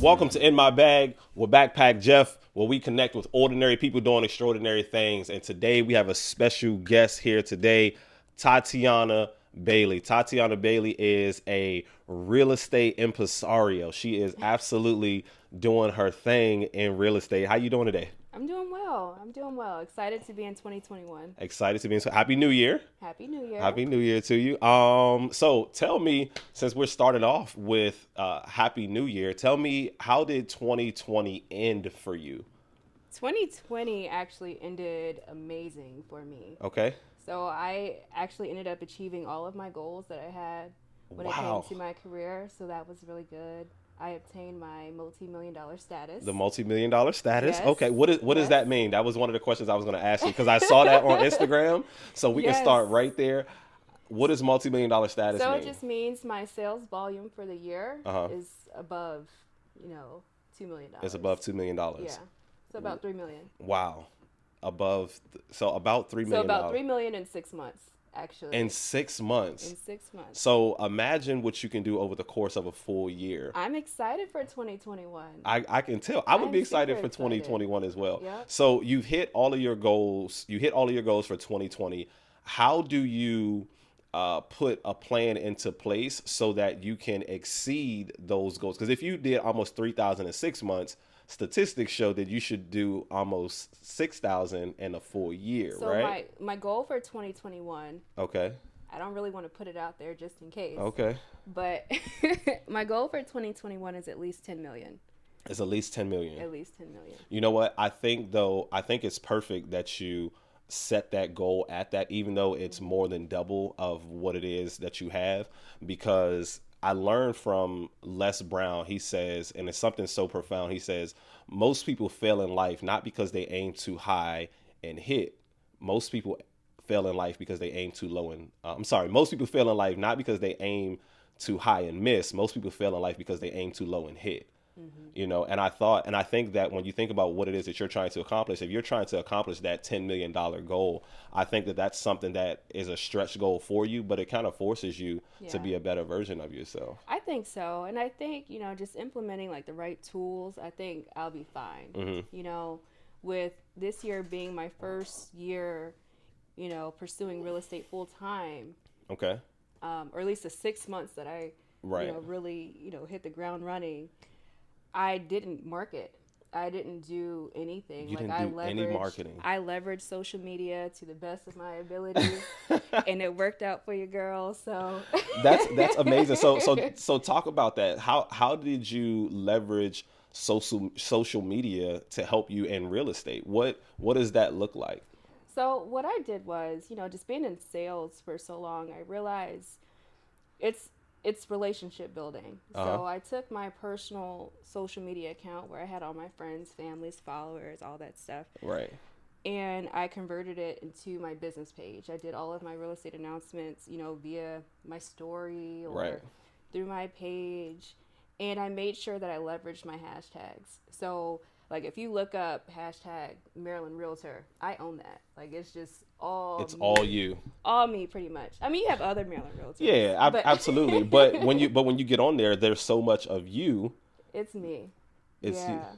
Welcome to In My Bag with Backpack Jeff, where we connect with ordinary people doing extraordinary things. And today we have a special guest here today, Tatyana Bailey. Tatyana Bailey is a real estate impresario. She is absolutely doing her thing in real estate. How you doing today? I'm doing well. I'm doing well. Excited to be in 2021. Excited to be in. Happy New Year. Happy New Year. Happy New Year to you. So tell me, since we're starting off with Happy New Year, tell me, how did 2020 end for you? 2020 actually ended amazing for me. Okay. So I actually ended up achieving all of my goals that I had when it came Wow. to my career. So that was really good. I obtained my multi-million dollar status. The multi-million dollar status. Yes. Okay. What does Yes. that mean? That was one of the questions I was going to ask you because I saw that on Instagram. So we can Yes. start right there. What does multi-million dollar status So mean? it just means my sales volume for the year Uh-huh. is above, $2 million. It's above $2 million. Yeah. So about 3 million. Wow. So about $3 So million. about 3 million in 6 months, actually. In 6 months. In 6 months. So imagine what you can do over the course of a full year. I'm excited for 2021. I can tell. I would I'm be excited super for 2021 as well. Yep. So you've hit all of your goals. You hit all of your goals for 2020. How do you put a plan into place so that you can exceed those goals? Because if you did almost 3,000 in 6 months, statistics show that you should do almost 6,000 in a full year, So right? my goal for 2021, Okay. I don't really want to put it out there just in case. Okay. But my goal for 2021 is at least 10 million. It's at least 10 million. At least 10 million. You know what? I think it's perfect that you set that goal at that, even though it's more than double of what it is that you have, because I learned from Les Brown. He says, and it's something so profound. He says, most people fail in life not because they aim too high and hit. Most people fail in life because they aim too low and most people fail in life not because they aim too high and miss. Most people fail in life because they aim too low and hit. And I think that when you think about what it is that you're trying to accomplish, if you're trying to accomplish that $10 million goal, I think that that's something that is a stretch goal for you, but it kind of forces you to Yeah. be a better version of yourself. I think so. And I think, just implementing like the right tools, I think I'll be fine. With this year being my first year, pursuing real estate full time, Okay. or at least the 6 months that I, Right. really, hit the ground running. I didn't market. I didn't do anything. You like didn't do any marketing. I leveraged social media to the best of my ability, and it worked out for your girl. So That's amazing. So talk about that. How did you leverage social media to help you in real estate? What does that look like? So what I did was, just being in sales for so long, I realized it's relationship building. Uh-huh. So I took my personal social media account where I had all my friends, families, followers, all that stuff, Right. and I converted it into my business page. I did all of my real estate announcements, via my story or Right. through my page, and I made sure that I leveraged my hashtags. So like if you look up hashtag Maryland Realtor, I own that. Like it's just It's me. all you. All me, pretty much. I mean, you have other Maryland Realtors. Yeah, but absolutely. But when you get on there, there's so much of you. it's me. It's you. Yeah.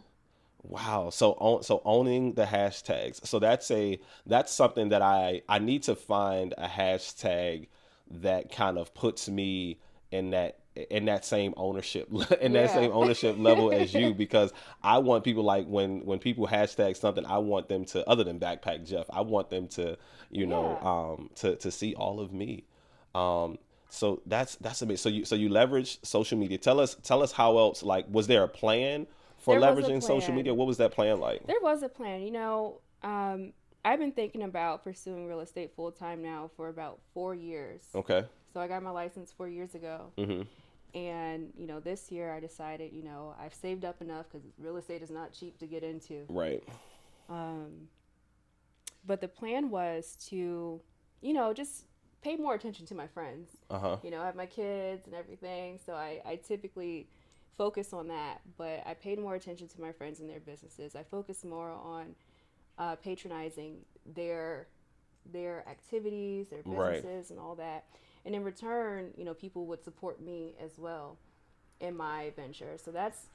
Wow. So owning the hashtags. So that's something that I need to find a hashtag that kind of puts me in that same ownership that same Yeah. ownership level as you, because I want people, like when people hashtag something, I want them to, other than Backpack Jeff, I want them to to see all of me. So that's amazing. So you leverage social media. Tell us how else, like, was there a plan for There was a leveraging social plan. media? What was that plan like? There was a plan. I've been thinking about pursuing real estate full time now for about 4 years. Okay. So I got my license 4 years ago. Mm-hmm. And, this year I decided, I've saved up enough because real estate is not cheap to get into. Right. But the plan was to, just pay more attention to my friends. Uh-huh. I have my kids and everything. So I typically focus on that. But I paid more attention to my friends and their businesses. I focused more on patronizing their activities, their Right. businesses, and all that. And in return, people would support me as well in my venture. So that's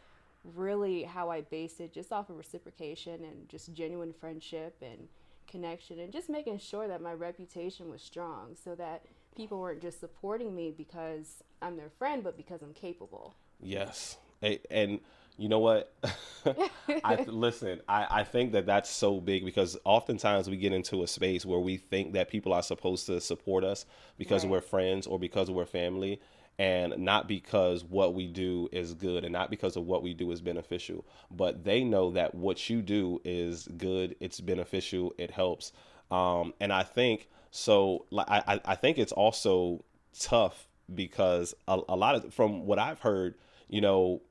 really how I based it, just off of reciprocation and just genuine friendship and connection, and just making sure that my reputation was strong, so that people weren't just supporting me because I'm their friend, but because I'm capable. Yes. And you know what? Listen, I think that that's so big because oftentimes we get into a space where we think that people are supposed to support us because Right. we're friends or because we're family, and not because what we do is good and not because of what we do is beneficial, but they know that what you do is good, it's beneficial, it helps. And I think so. I think it's also tough because a lot of, from what I've heard, you know,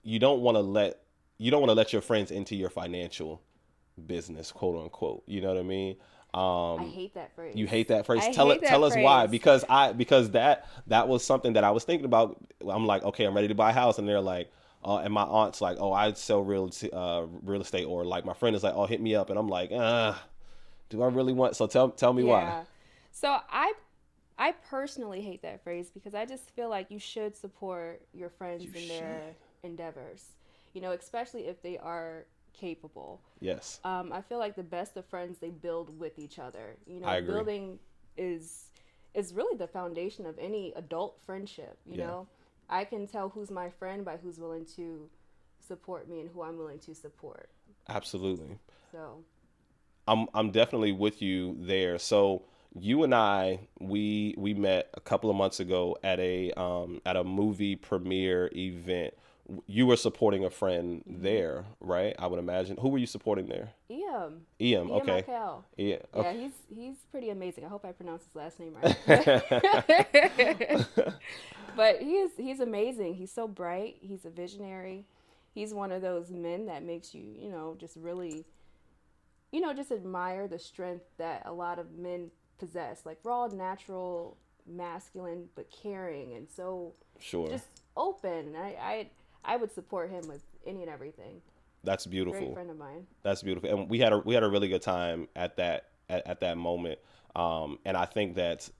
you don't want to let you don't want to let your friends into your financial business, quote unquote. You know what I mean? I Um, hate that you phrase. hate that phrase. I hate Tell that us why. phrase. Because that was something that I was thinking about. I'm like, okay, I'm ready to buy a house, and they're like, and my aunt's like, oh, I sell real estate, or like my friend is like, oh, hit me up, and I'm like, do I really want? So tell me why. Yeah. So I personally hate that phrase because I just feel like you should support your You friends in should. their endeavors, especially if they are capable. Yes, I feel like the best of friends, they build with each other. I agree. Building is is really the foundation of any adult friendship. Yeah, I can tell who's my friend by who's willing to support me and who I'm willing to support. absolutely. So, I'm definitely with you there. So you and I, we met a couple of months ago at a movie premiere event. You were supporting a friend mm-hmm. there, right? I would imagine. Who were you supporting there? Ian, Ian. Ian Okay. Markel. Yeah. Yeah, Okay. he's pretty amazing. I hope I pronounced his last name right. But he's amazing. He's so bright. He's a visionary. He's one of those men that makes you, just really, just admire the strength that a lot of men possess. Like raw, natural, masculine, but caring and so Sure. just open. I would support him with any and everything. That's Great beautiful. friend of mine. That's beautiful. And we had a really good time at that moment. And I think that's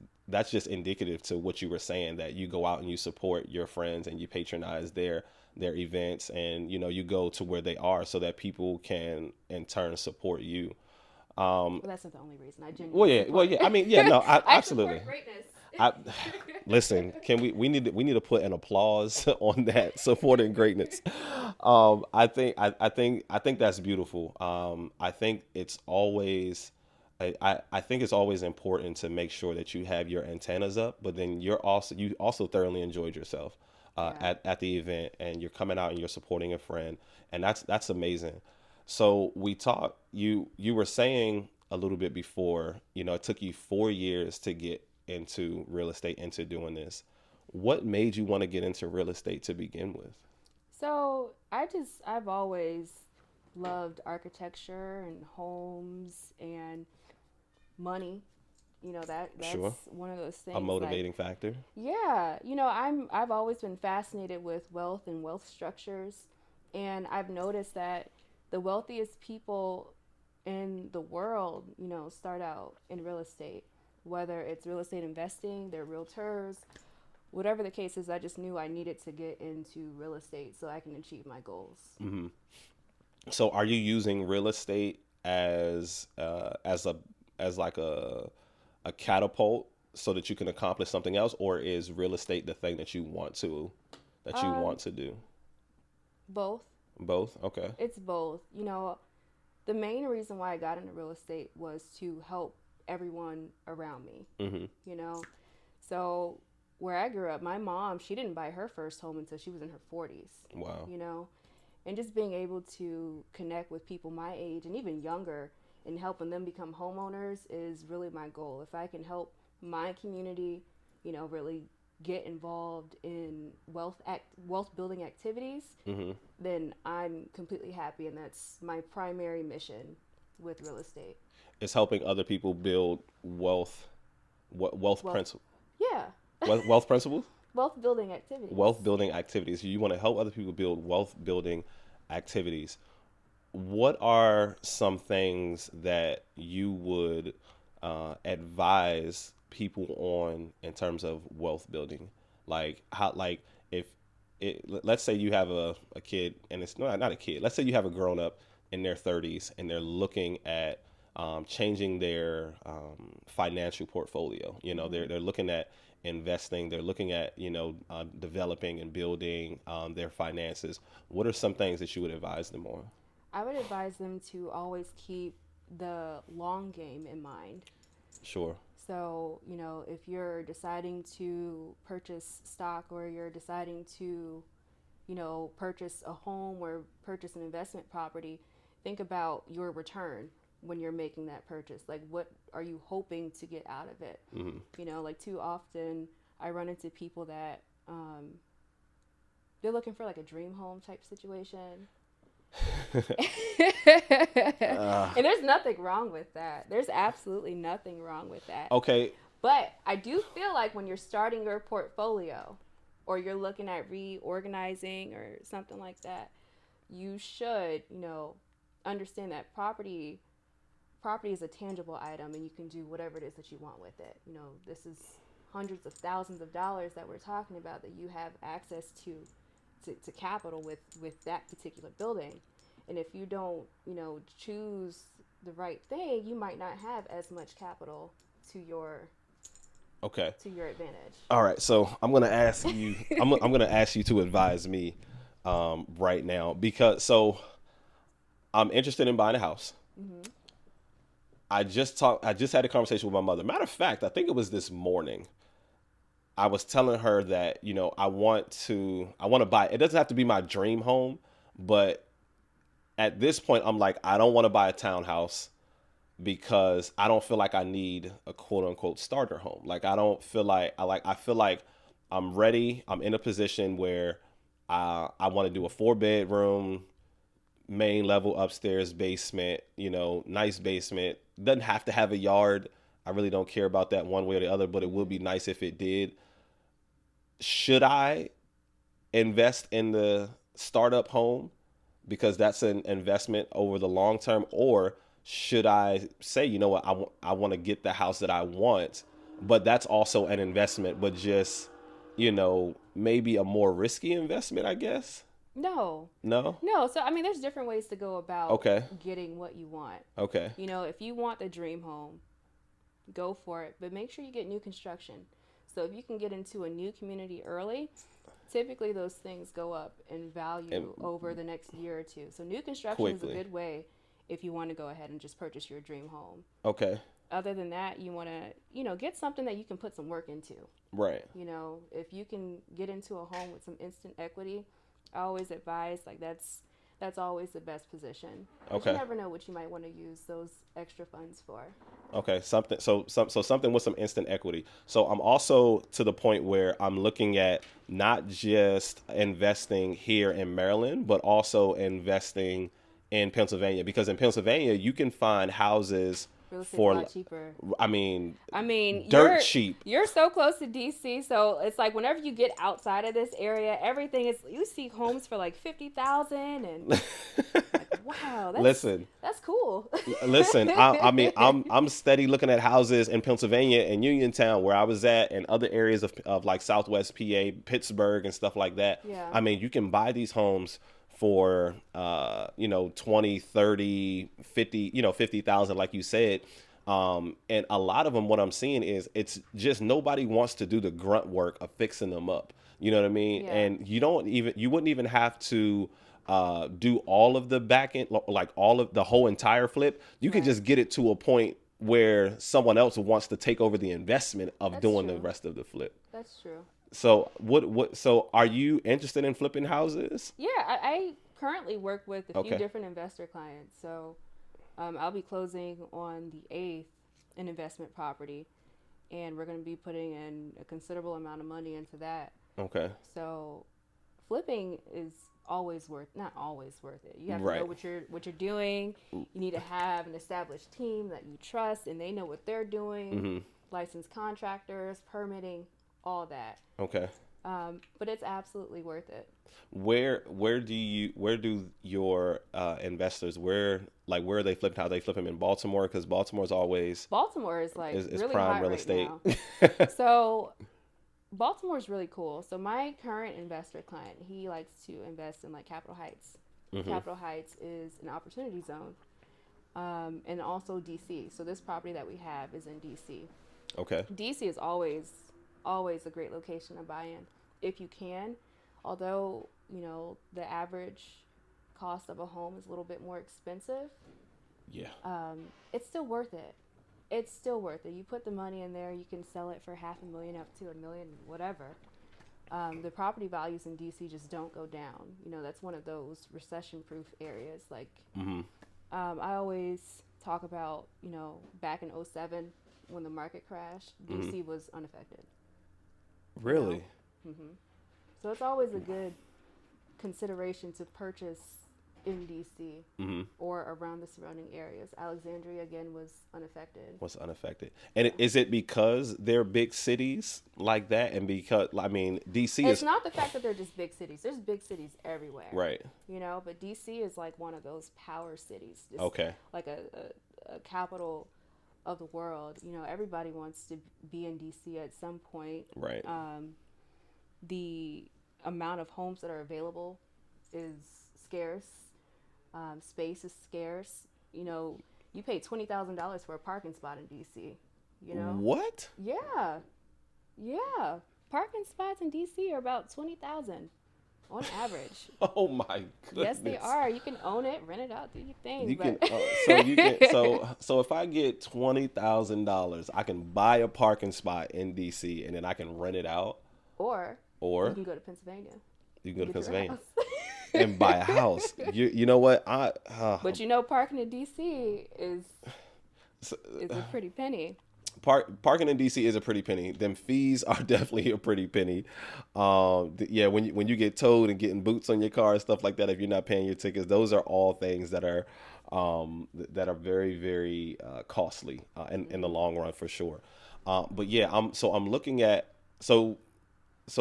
just indicative to what you were saying, that you go out and you support your friends and you patronize their events, and you go to where they are so that people can in turn support you. Well, that's not the only reason. I Well, genuinely yeah, well, support. yeah. I mean, yeah, no, I absolutely. support greatness. I listen. Can we need to put an applause on that supporting greatness. I think that's beautiful. I think it's always. I think it's always important to make sure that you have your antennas up, but then you also thoroughly enjoyed yourself Yeah. at the event, and you're coming out and you're supporting a friend, and that's amazing. So we talked. You were saying a little bit before. It took you 4 years to get into real estate, into doing this. What made you want to get into real estate to begin with? So I've always loved architecture and homes and money. That's Sure, one of those a things. Like, motivating factor. yeah, I've always been fascinated with wealth and wealth structures, and I've noticed that the wealthiest people in the world, start out in real estate. Whether it's real estate investing, they're realtors, whatever the case is. I just knew I needed to get into real estate so I can achieve my goals. Hmm. So, are you using real estate as like a catapult so that you can accomplish something else, or is real estate the thing that you Um, want to do? Both. Both. Okay. It's both. The main reason why I got into real estate was to help everyone around me. Hmm. You know, so where I grew up, my mom, she didn't buy her first home until she was in her 40s. Wow. You know, and just being able to connect with people my age and even younger and helping them become homeowners is really my goal. If I can help my community, really get involved in wealth building activities, Hmm. then I'm completely happy, and that's my primary mission with real estate. It's helping other people build wealth, wealth Wealth, principle, yeah, wealth principles. wealth building activities. Wealth building activities. You want to help other people build wealth building activities. What are some things that you would advise people on in terms of wealth building? Like how, like if let's say you have a kid, and it's not a kid. Let's say you have a grown up in their 30s, and they're looking at changing their financial portfolio. You know, they're looking at investing. They're looking at developing and building their finances. What are some things that you would advise them on? I would advise them to always keep the long game in mind. Sure. So, if you're deciding to purchase stock, or you're deciding to, purchase a home or purchase an investment property, think about your return when you're making that purchase. Like, what are you hoping to get out of it? Like, too often I run into people that they're looking for like a dream home type situation. And there's nothing wrong with that. There's absolutely nothing wrong with that. Okay. But I do feel like when you're starting your portfolio, or you're looking at reorganizing or something like that, you should, understand that property is a tangible item, and you can do whatever it is that you want with it. This is hundreds of thousands of dollars that we're talking about, that you have access to capital with that particular building. And if you don't, choose the right thing, you might not have as much capital to your advantage. All right. So I'm gonna ask you. I'm gonna ask you to advise me right now, because I'm interested in buying a house. I just had a conversation with my mother. Matter of fact, I think it was this morning. I was telling her that, I want to buy, it doesn't have to be my dream home, but at this point I'm like, I don't want to buy a townhouse, because I don't feel like I need a quote unquote starter home. Like, I don't feel like I feel like I'm ready. I'm in a position where I want to do a 4-bedroom, main level, upstairs, basement, nice basement. Doesn't have to have a yard. I really don't care about that one way or the other, but it would be nice if it did. Should I invest in the startup home because that's an investment over the long term, or should I say, you know what, I want to get the house that I want, but that's also an investment, but just, maybe a more risky investment, I guess? No. No? No. So, I mean, there's different ways to go about Okay. getting what you want. Okay. If you want the dream home, go for it, but make sure you get new construction. So if you can get into a new community early, typically those things go up in value over the next year or two. So new construction is a good way if you want to go ahead and just purchase your dream home. Okay. Other than that, you want to, get something that you can put some work into. Right. If you can get into a home with some instant equity, I always advise, like, that's always the best position. Okay. You never know what you might want to use those extra funds for. Okay, something something with some instant equity. So I'm also to the point where I'm looking at not just investing here in Maryland, but also investing in Pennsylvania, because in Pennsylvania you can find houses for a lot cheaper. I mean, dirt cheap. You're so close to DC, so it's like whenever you get outside of this area, everything is, you see homes for like 50,000 and like, wow, that's cool. Listen, I'm steady looking at houses in Pennsylvania and Uniontown, where I was at, and other areas of like Southwest PA, Pittsburgh and stuff like that. Yeah. I mean, you can buy these homes for 20, 30, 50, 50,000, like you said. And a lot of them, what I'm seeing is it's just nobody wants to do the grunt work of fixing them up. You know what I mean? Yeah. And you wouldn't even have to do all of the back end, like all of the whole entire flip. You can just get it to a point where someone else wants to take over the investment of doing the rest of the flip. That's true. So so are you interested in flipping houses? Yeah, I currently work with a few different investor clients. So I'll be closing on the 8th an investment property, and we're going to be putting in a considerable amount of money into that. Okay. So flipping is not always worth it. You have to know what you're doing. You need to have an established team that you trust and they know what they're doing. Mm-hmm. Licensed contractors, permitting, all that. Okay. But it's absolutely worth it. Where do your investors, where are they flipping? How they flip them in Baltimore? Because Baltimore is like is really prime hot real right estate. Now. So Baltimore's really cool. So my current investor client, he likes to invest in like Capitol Heights. Mm-hmm. Capitol Heights is an opportunity zone, and also DC. So this property that we have is in DC. Okay. DC is always a great location to buy in if you can. Although the average cost of a home is a little bit more expensive, Yeah. it's still worth it. It's still worth it. You put the money in there, you can sell it for half a million up to a million, whatever. The property values in DC just don't go down. That's one of those recession-proof areas. Like, Mm-hmm. I always talk about, back in '07 when the market crashed, Mm-hmm. DC was unaffected. You know, Really? hmm so it's always a good consideration to purchase in DC Mm-hmm. or around the surrounding areas. Alexandria again was unaffected. Was unaffected. And Yeah. is it because they're big cities like that? And because, I mean, DC It's is, not the fact that they're just big cities. There's big cities everywhere, right. but DC is like one of those power cities. It's Okay. like a capital of the world. Everybody wants to be in DC at some point. Right. The amount of homes that are available is scarce. Space is scarce. You pay $20,000 for a parking spot in DC. What? Yeah, yeah. Parking spots in DC are about 20,000 on average. Oh my Yes, they goodness. are. You can own it, rent it out, do your thing. You can But so you can so if I get $20,000, I can buy a parking spot in DC and then I can rent it out, or you or can go to Pennsylvania you can go to and get your Pennsylvania house. and buy a house. You know what? But parking in DC is a pretty penny. Parking in DC is a pretty penny. Them fees are definitely a pretty penny. Yeah, when you get towed and getting boots on your car and stuff like that, if you're not paying your tickets, those are all things that are very very costly in the long run for sure. But yeah, I'm looking at so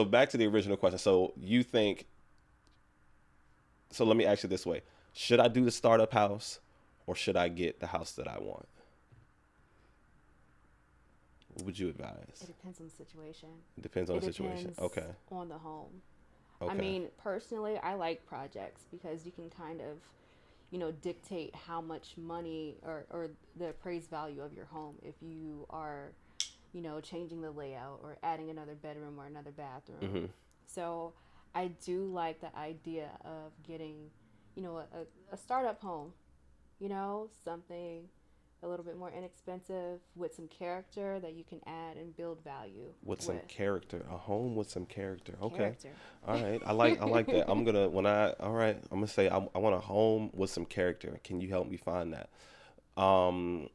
back to the original question. So you think so? Let me ask you this way: should I do the startup house, or should I get the house that I want? What would you It advise? depends on the situation. It depends on It the situation. depends Okay. on the home. I Okay. mean, personally, I like projects because you can kind of, dictate how much money or the appraised value of your home if you are, changing the layout or adding another bedroom or another bathroom. Mhm. So I do like the idea of getting, a startup home, something a little bit more inexpensive with some character that you can add and build value With some with. character, a home with some character. Okay. Character. All right. I like that. I'm gonna when I all right. I'm gonna say I want a home with some character. Can you help me find that? Um.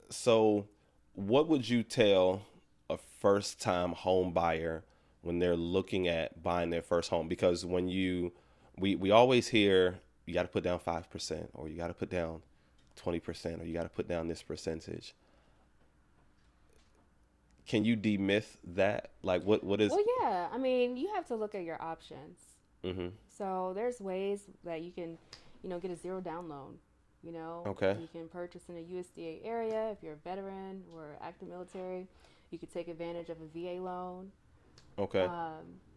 So, what would you tell a first time home buyer when they're looking at buying their first home? Because we always hear you got to put down 5% or you got to put down 20% or you got to put down this percentage. Can you demyth that? Like what is? Well, yeah. I mean, you have to look at your options. Mm-hmm. So there's ways that you can, get a zero down loan. Okay. You can purchase in a USDA area if you're a veteran or active military. You could take advantage of a VA loan. Okay.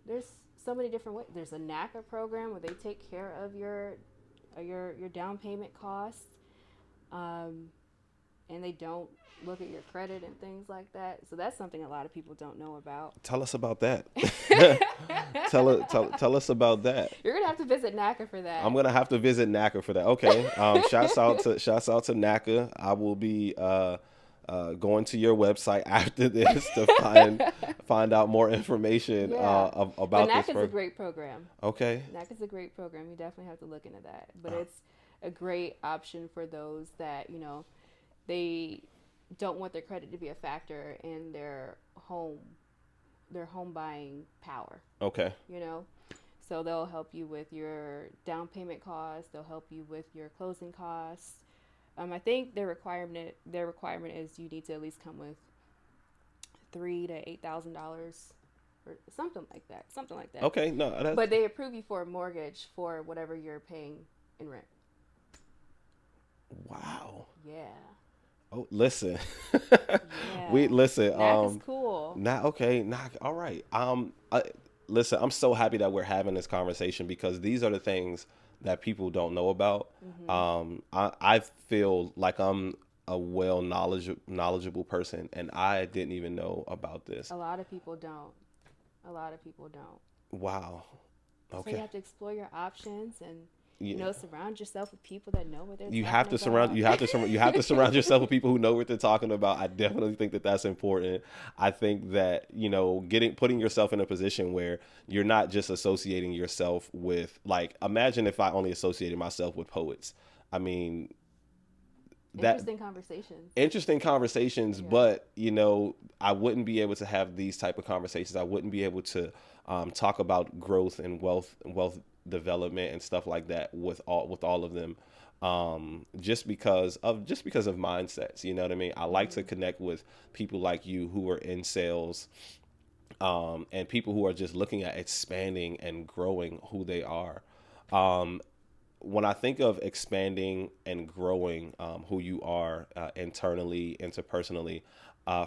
There's so many different ways. There's a NACA program where they take care of your down payment costs, and they don't look at your credit and things like that. So that's something a lot of people don't know about. Tell us about that. Tell us about that. You're gonna have to visit NACA for that. I'm gonna have to visit NACA for that. Okay. Shouts out to NACA. I will be going to your website after this to find out more information Yeah. about But this. NACA's a great program. Okay. NACA's a great program. You definitely have to look into that. But it's a great option for those that, they don't want their credit to be a factor in their home buying power, Okay. So they'll help you with your down payment costs, they'll help you with your closing costs. I think their requirement is you need to at least come with $3,000 to $8,000 or something like that. Okay. No. But they approve you for a mortgage for whatever you're paying in rent. Wow. Yeah. Oh, listen. Yeah. We listen. NACA's cool. no. Not okay. Not all right. Listen, I'm so happy that we're having this conversation because these are the things that people don't know about. Hmm. I feel like I'm a knowledgeable person, and I didn't even know about this. A lot of people don't. A lot of people don't. Wow. So you Okay. have to explore your options and, Yeah. surround yourself with people that know what they're You have talking to surround about. you have to surround yourself with people who know what they're talking about. I definitely think that that's important. I think that, getting putting yourself in a position where you're not just associating yourself with, like, imagine if I only associated myself with poets. I mean, that Interesting conversations. interesting conversations, Yeah. but I wouldn't be able to have these type of conversations. I wouldn't be able to talk about growth and wealth development and stuff like that with all of them, just because of mindsets. You know what I mean? I like to Hmm. connect with people like you who are in sales, and people who are just looking at expanding and growing who they are. Um, when I think of expanding and growing who you are, internally, interpersonally,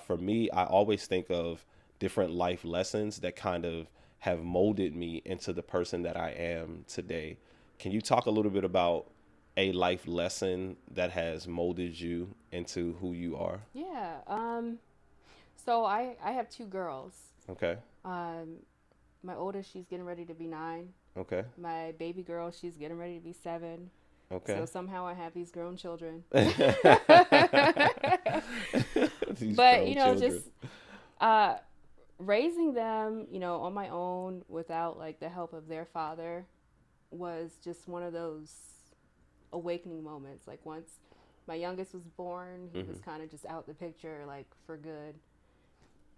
for me, I always think of different life lessons that kind of have molded me into the person that I am today. Can you talk a little bit about a life lesson that has molded you into who you are? Yeah. So I have two girls. Okay. Um, my oldest, she's getting ready to be 9. Okay. My baby girl, she's getting ready to be 7. So Okay. somehow I have these grown children. These But grown children. just uh, raising them, on my own without like the help of their father was just one of those awakening moments. Like once my youngest was born, he was Hmm. kind of just out the picture, like for good.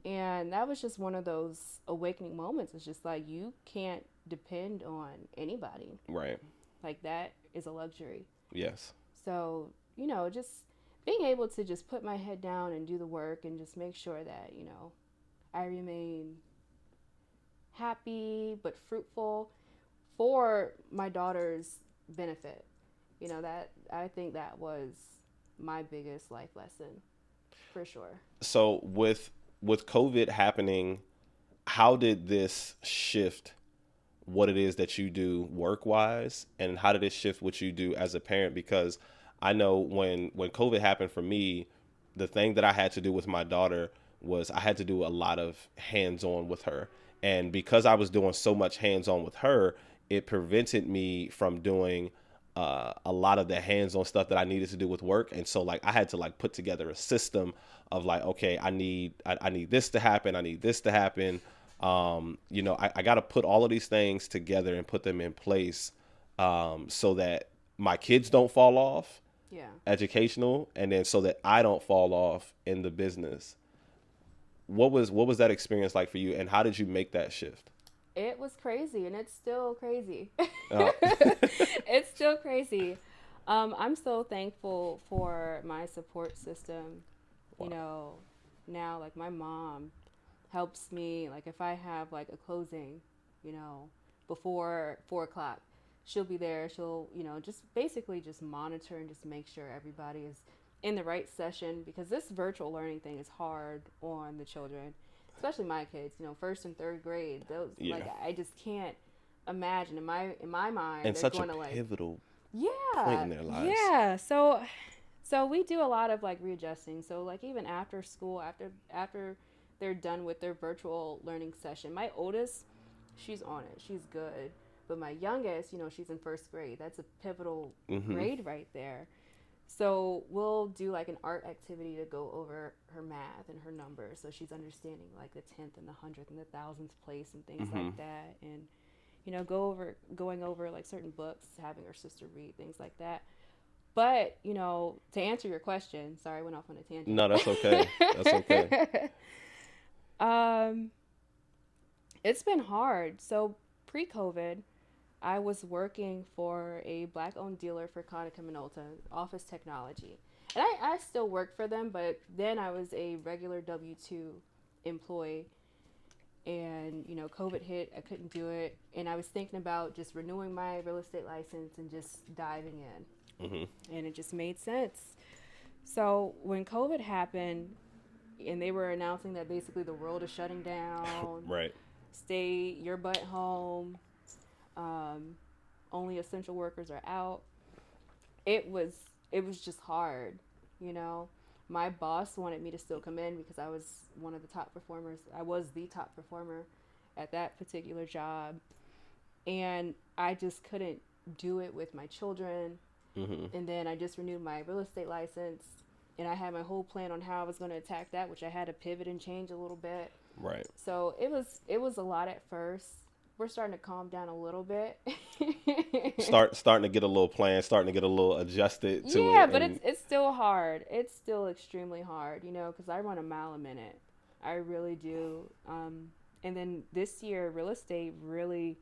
And that was just one of those awakening moments. It's just like you can't depend on anybody. Right. Like that is a luxury. Yes. So, just being able to just put my head down and do the work and just make sure that, I remain happy but fruitful for my daughter's benefit. That I think that was my biggest life lesson for sure. So with COVID happening, how did this shift what it is that you do work wise, and how did it shift what you do as a parent? Because I know when COVID happened for me, the thing that I had to do with my daughter was I had to do a lot of hands on with her, and because I was doing so much hands on with her, it prevented me from doing a lot of the hands-on stuff that I needed to do with work. And so, like, I had to like put together a system of like, okay, I need this to happen, I need this to happen. I got to put all of these things together and put them in place, so that my kids don't fall off Yeah. educational, and then so that I don't fall off in the business. What was that experience like for you, and how did you make that shift? It was crazy and it's still crazy. Uh, It's still crazy. I'm so thankful for my support system. You wow. know, now like my mom helps me. Like if I have like a closing, you know, before 4 o'clock, she'll be there. She'll, just basically just monitor and just make sure everybody is in the right session because this virtual learning thing is hard on the children, especially my kids. First and third grade. Those Yeah. like I just can't imagine in my mind And they're such a going to like pivotal point yeah, in their lives. yeah. So we do a lot of like readjusting. So like even after school, after they're done with their virtual learning session, my oldest, she's on it. She's good. But my youngest, she's in first grade. That's a pivotal Hmm. grade right there. So we'll do like an art activity to go over her math and her numbers, so she's understanding like the tenth and the hundredth and the thousandth place and things Hmm. like that. And going over like certain books, having her sister read things like that. But to answer your question, sorry, I went off on a tangent. No, that's okay. That's okay. um, it's been hard. So pre-COVID, I was working for a black-owned dealer for Konica Minolta, office technology, and I still work for them. But then I was a regular W-2 employee, and COVID hit. I couldn't do it, and I was thinking about just renewing my real estate license and just diving in, Hmm. and it just made sense. So when COVID happened, and they were announcing that basically the world is shutting down. Right. Stay your butt home. Um, Only essential workers are out. It was it was just hard, you know. My boss wanted me to still come in because I was one of the top performers. I was the top performer at that particular job, and I just couldn't do it with my children. Hmm. And then I just renewed my real estate license, and I had my whole plan on how I was going to attack that, which I had to pivot and change a little bit. Right. So it was a lot at first. We're starting to calm down a little bit. Starting to get a little plan, starting to get a little adjusted to Yeah, it, but and it's still hard. It's still extremely hard, you know, because I run a mile a minute. I really do. And then this year, real estate really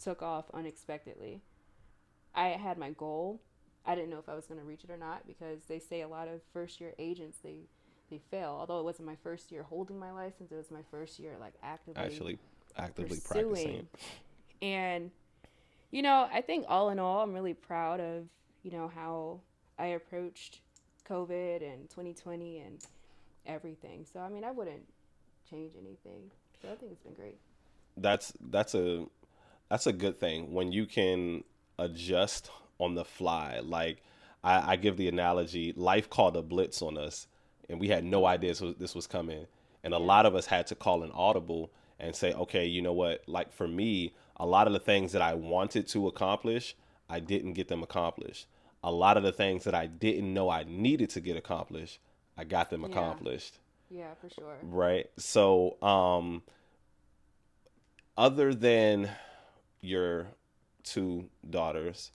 took off unexpectedly. I had my goal. I didn't know if I was going to reach it or not because they say a lot of first year agents they fail. Although it wasn't my first year holding my license, it was my first year like actively actually actively practicing pursuing. it. And you know, I think all in all, I'm really proud of, you know, how I approached COVID and 2020 and everything. So, I mean, I wouldn't change anything. So, I think it's been great. That's that's a good thing when you can adjust on the fly. Like I give the analogy, life called a blitz on us, and we had no idea this was coming. And a Yeah. lot of us had to call an audible and say, okay, you know what? Like for me, a lot of the things that I wanted to accomplish, I didn't get them accomplished. A lot of the things that I didn't know I needed to get accomplished, I got them Yeah. accomplished. Yeah, for sure. Right. So, other than your two daughters,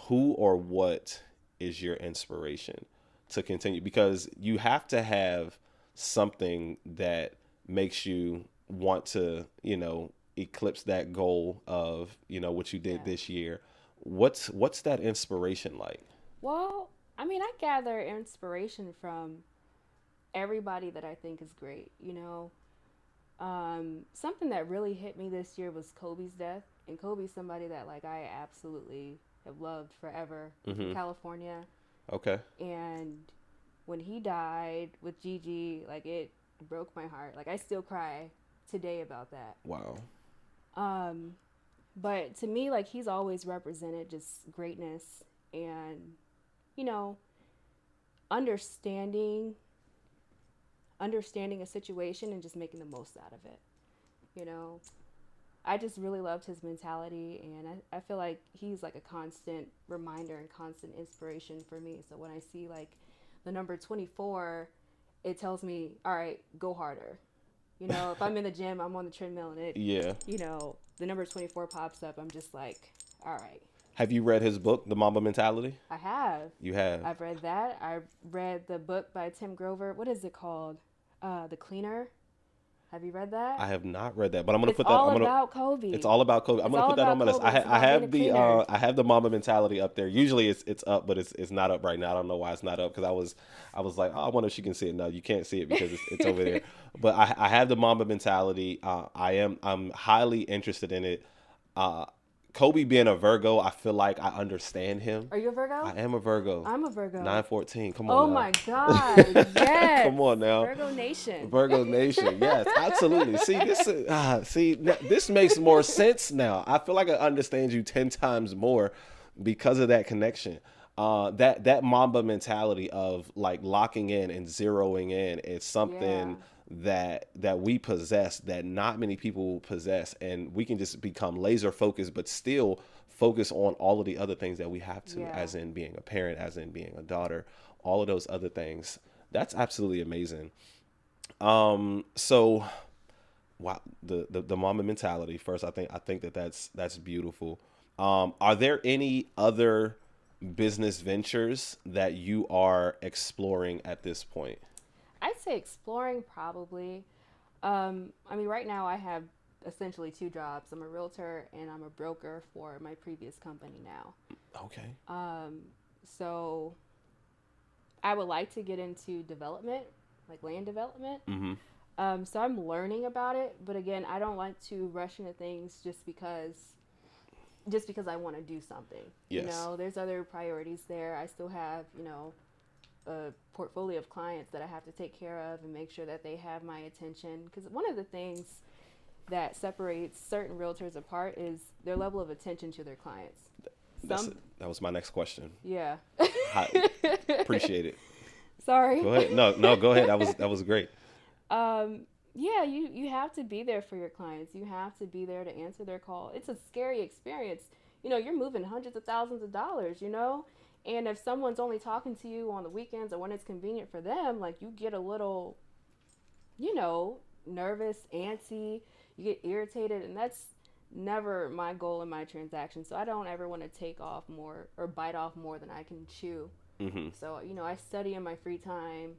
who or what is your inspiration to continue? Because you have to have something that makes you want to, eclipse that goal of, what you did Yeah. this year. What's that inspiration like? Well, I mean, I gather inspiration from everybody that I think is great, you know. Something that really hit me this year was Kobe's death. And Kobe's somebody that, like, I absolutely have loved forever. I'm from Mm-hmm. California. Okay. And when he died with Gigi, like it broke my heart. Like I still cry today about that. Wow. Um, but to me, like he's always represented just greatness and you know understanding understanding a situation and just making the most out of it. You know, I just really loved his mentality, and I feel like he's like a constant reminder and constant inspiration for me. So when I see like the number 24, it tells me, all right, go harder. You know, if I'm in the gym, I'm on the treadmill, and it, Yeah. you know, the number 24 pops up, I'm just like, all right, Have you read his book, The Mamba Mentality? I have. You have. I've read that. I read the book by Tim Grover. What is it called? The Cleaner. Have you read that? I have not read that, but I'm gonna It's put that. all I'm gonna. about It's Kobe. all about Kobe. I'm It's gonna all put that on about my list. Kobe. It's I about being a have the cleaner. I have the Mamba Mentality up there. Usually it's up, but it's not up right now. I don't know why it's not up because I was like, oh, I wonder if she can see it. No, you can't see it because it's over there. But I have the Mamba Mentality. I'm highly interested in it. Uh, Kobe being a Virgo, I feel like I understand him. Are you a I Virgo? am a Virgo. I'm a Virgo. 9/14. Come on Oh now. my God. Yes. Come on now. Virgo Nation. Virgo Nation, yes, absolutely. See this, this makes more sense now. I feel like I understand you 10 times more because of that connection. That Mamba mentality of like locking in and zeroing in is Yeah. something that we possess that not many people possess, and we can just become laser focused, but still focus on all of the other things that we have to, Yeah. as in being a parent, as in being a daughter, all of those other things. That's absolutely amazing. So wow, the mama mentality first. I think that's beautiful. Are there any other business ventures that you are exploring at this point? I'd say exploring probably. I mean, right now I have essentially two jobs. I'm a realtor and I'm a broker for my previous company now. Okay. So I would like to get into development, like land development. Mm-hmm. So I'm learning about it, but again, I don't like to rush into things just because I want to do something. You Yes. know, there's other priorities there. I still have, you know, a portfolio of clients that I have to take care of and make sure that they have my attention. Because one of the things that separates certain realtors apart is their level of attention to their clients. That's it. That was my next question. Yeah. Appreciate it. Sorry. Go ahead. No, go ahead. That was great. Yeah, you have to be there for your clients. You have to be there to answer their call. It's a scary experience. You're moving hundreds of thousands of dollars, and if someone's only talking to you on the weekends or when it's convenient for them, like, you get a little, nervous, antsy, you get irritated, and that's never my goal in my transaction. So I don't ever want to take off more or bite off more than I can chew. Mm-hmm. So, I study in my free time.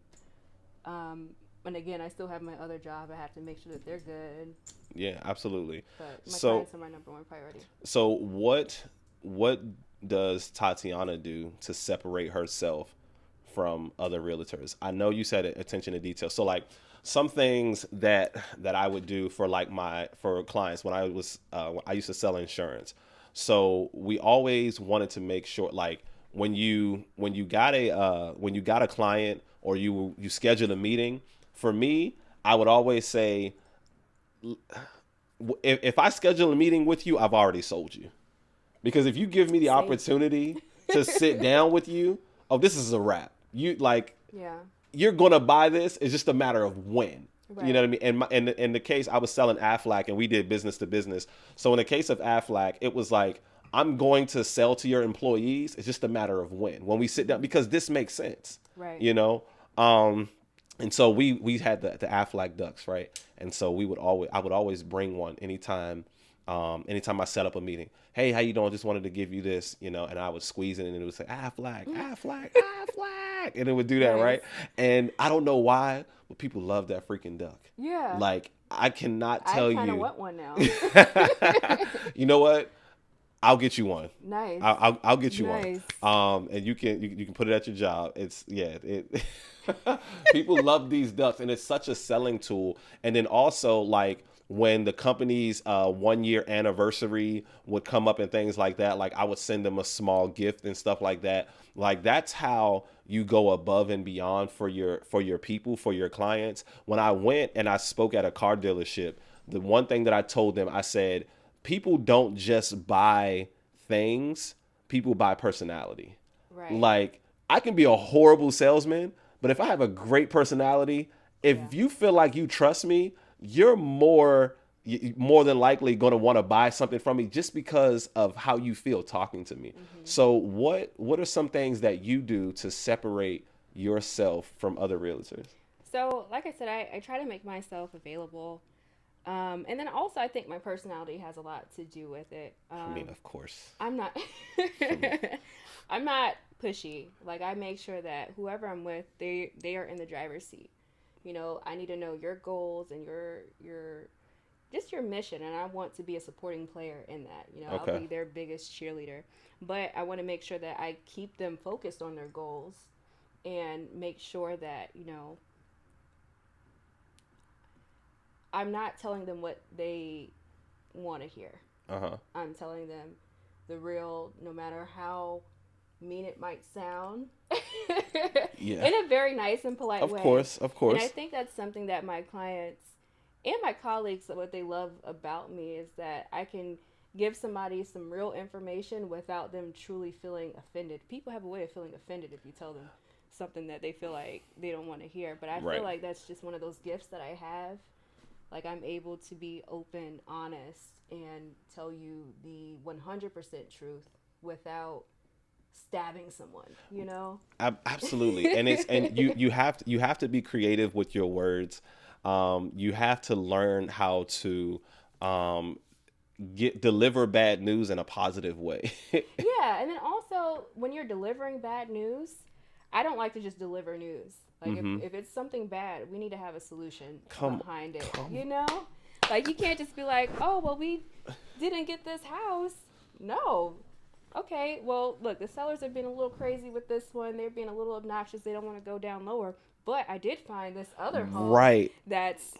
And again, I still have my other job. I have to make sure that they're good. Yeah, absolutely. But my clients are my number one priority. So what does Tatyana do to separate herself from other realtors? I know you said attention to detail. So like some things that I would do for like for clients when I used to sell insurance. So we always wanted to make sure, like, when you got a client or you schedule a meeting, for me, I would always say, if I schedule a meeting with you, I've already sold you. Because if you give me the opportunity to sit down with you, this is a wrap. You're gonna buy this. It's just a matter of when. Right. You know what I mean? And in the case, I was selling Aflac, and we did business to business. So in the case of Aflac, it was like, I'm going to sell to your employees. It's just a matter of when we sit down, because this makes sense. Right. And so we had the Aflac ducks, right? And so I would always bring one anytime I set up a meeting. Hey, how you doing? Just wanted to give you this, and I would squeeze it and it would say Aflac, Aflac, Aflac, and it would do that, nice. Right? And I don't know why, but people love that freaking duck. Yeah. Like, I cannot tell you. I kind of want one now. You know what? I'll get you one. Nice. I'll get you nice. one. And you can put it at your job. People love these ducks, and it's such a selling tool. And then also, like, when the company's 1 year anniversary would come up and things like that, like, I would send them a small gift and stuff like that. Like, that's how you go above and beyond for your people, for your clients. When I went and I spoke at a car dealership, the one thing that I told them, I said, people don't just buy things, people buy personality. Right. Like, I can be a horrible salesman, but if I have a great personality, if you feel like you trust me, you're more than likely going to want to buy something from me just because of how you feel talking to me. Mm-hmm. So what are some things that you do to separate yourself from other realtors? So, like I said, I try to make myself available. And then also, I think my personality has a lot to do with it. I mean, of course. I'm not pushy. Like, I make sure that whoever I'm with, they are in the driver's seat. I need to know your goals and your mission, and I want to be a supporting player in that. Okay. I'll be their biggest cheerleader, but I want to make sure that I keep them focused on their goals and make sure that I'm not telling them what they want to hear. I'm telling them the real, no matter how mean it might sound. Yeah. In a very nice and polite way. Of course. And I think that's something that my clients and my colleagues, what they love about me is that I can give somebody some real information without them truly feeling offended. People have a way of feeling offended if you tell them something that they feel like they don't want to hear. But I feel like that's just one of those gifts that I have. Like, I'm able to be open, honest, and tell you the 100% truth without stabbing someone, Absolutely. And you have to be creative with your words. You have to learn how to deliver bad news in a positive way. Yeah, and then also when you're delivering bad news, I don't like to just deliver news. Like, mm-hmm. if it's something bad, we need to have a solution behind it. Like, you can't just be like, oh, well, we didn't get this house. No. Okay, well, look, the sellers have been a little crazy with this one. They're being a little obnoxious. They don't want to go down lower. But I did find this other home that's,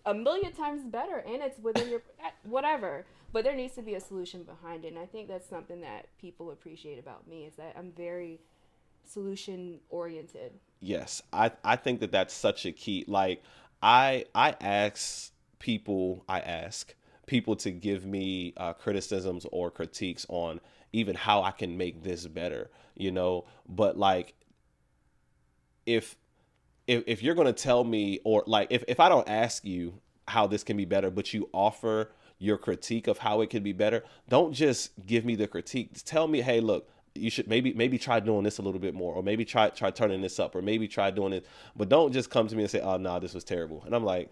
a million times better, and it's within your whatever. But there needs to be a solution behind it, and I think that's something that people appreciate about me is that I'm very solution oriented. Yes, I think that that's such a key. Like I ask people to give me criticisms or critiques on even how I can make this better, But like if if you're gonna tell me, or like if I don't ask you how this can be better, but you offer your critique of how it could be better, don't just give me the critique. Tell me, hey, look, you should maybe try doing this a little bit more, or maybe try turning this up, or maybe try doing it. But don't just come to me and say, oh no, this was terrible. And I'm like,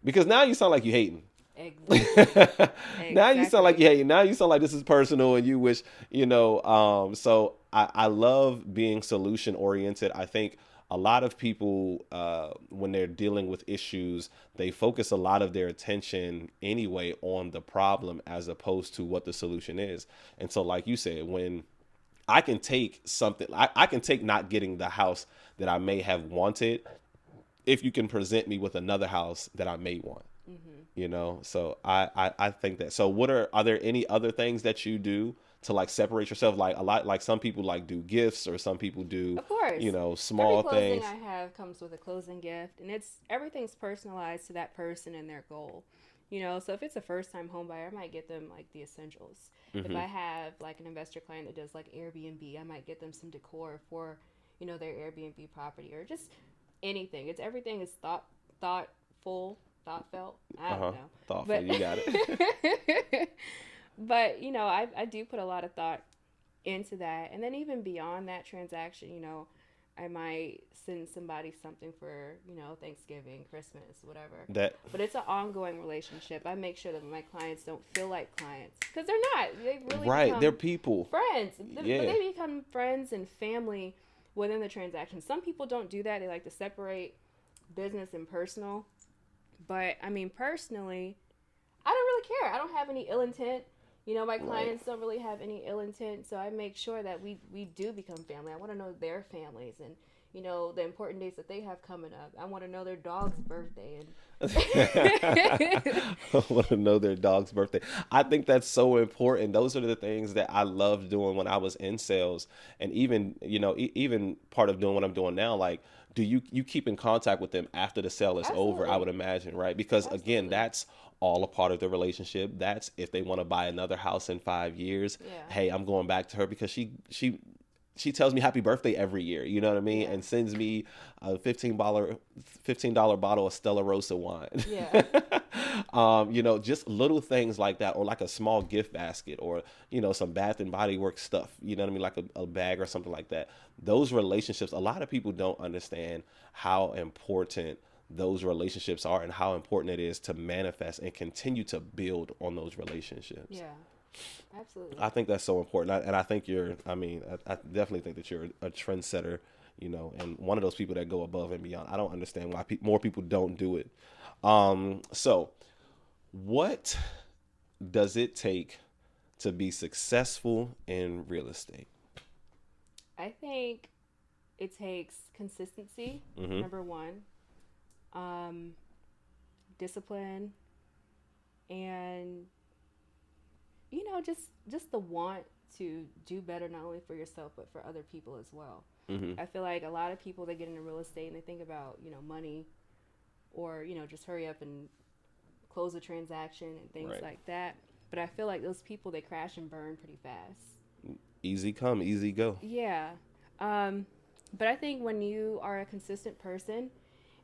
because now you sound like you hating. Exactly. Now you sound like Exactly. you hating. Now you sound like this is personal, and you wish, So I love being solution oriented. I think a lot of people, when they're dealing with issues, they focus a lot of their attention anyway on the problem as opposed to what the solution is. And so, like you said, when I can take something, I can take not getting the house that I may have wanted if you can present me with another house that I may want. Hmm. So I think that. So what are there any other things that you do to like separate yourself? Like a lot, like some people like do gifts, or some people do, Of course. Every small closing things. I have comes with a closing gift, and it's everything's personalized to that person and their goal. So if it's a first time home buyer, I might get them like the essentials. If Hmm. I have like an investor client that does like Airbnb, I might get them some decor for, their Airbnb property, or just anything. It's everything is thoughtful, thought felt. I don't Uh-huh. know. Thoughtful, But you got it. but I do put a lot of thought into that. And then even beyond that transaction, I might send somebody something for, Thanksgiving, Christmas, whatever. That But it's an ongoing relationship. I make sure that my clients don't feel like clients, because they're not. They really right, they're become people. friends. But Yeah. they become friends and family within the transaction. Some people don't do that. They like to separate business and personal. But I mean, personally, I don't really care. I don't have any ill intent. My Right. clients don't really have any ill intent, so I make sure that we do become family. I want to know their families, and the important dates that they have coming up. I want to know their dog's birthday and I want to know their dog's birthday. I think that's so important. Those are the things that I loved doing when I was in sales, and even even part of doing what I'm doing now. Like, do you keep in contact with them after the sale is over? I would absolutely, imagine, right? Because again, absolutely, that's all a part of the relationship. That's if they want to buy another house in 5 years. yeah, Hey, I'm going back to her because she tells me happy birthday every year, you know what I mean, yeah, and sends me a $15 bottle of Stella Rosa wine. yeah, Just little things like that, or like a small gift basket, or some Bath and Body Works stuff. You know what I mean, like a bag or something like that. Those relationships, a lot of people don't understand how important those relationships are, and how important it is to manifest and continue to build on those relationships. yeah, absolutely. I think that's so important. And I think I definitely think that you're a trendsetter, and one of those people that go above and beyond. I don't understand why more people don't do it. So, what does it take to be successful in real estate? I think it takes consistency, Mm-hmm. number one, um, discipline, and just the want to do better, not only for yourself but for other people as well. Mm-hmm. I feel like a lot of people, they get into real estate and they think about money, or just hurry up and close a transaction and things Right. like that. But I feel like those people, they crash and burn pretty fast. Easy come, easy go. Yeah. Um, but I think when you are a consistent person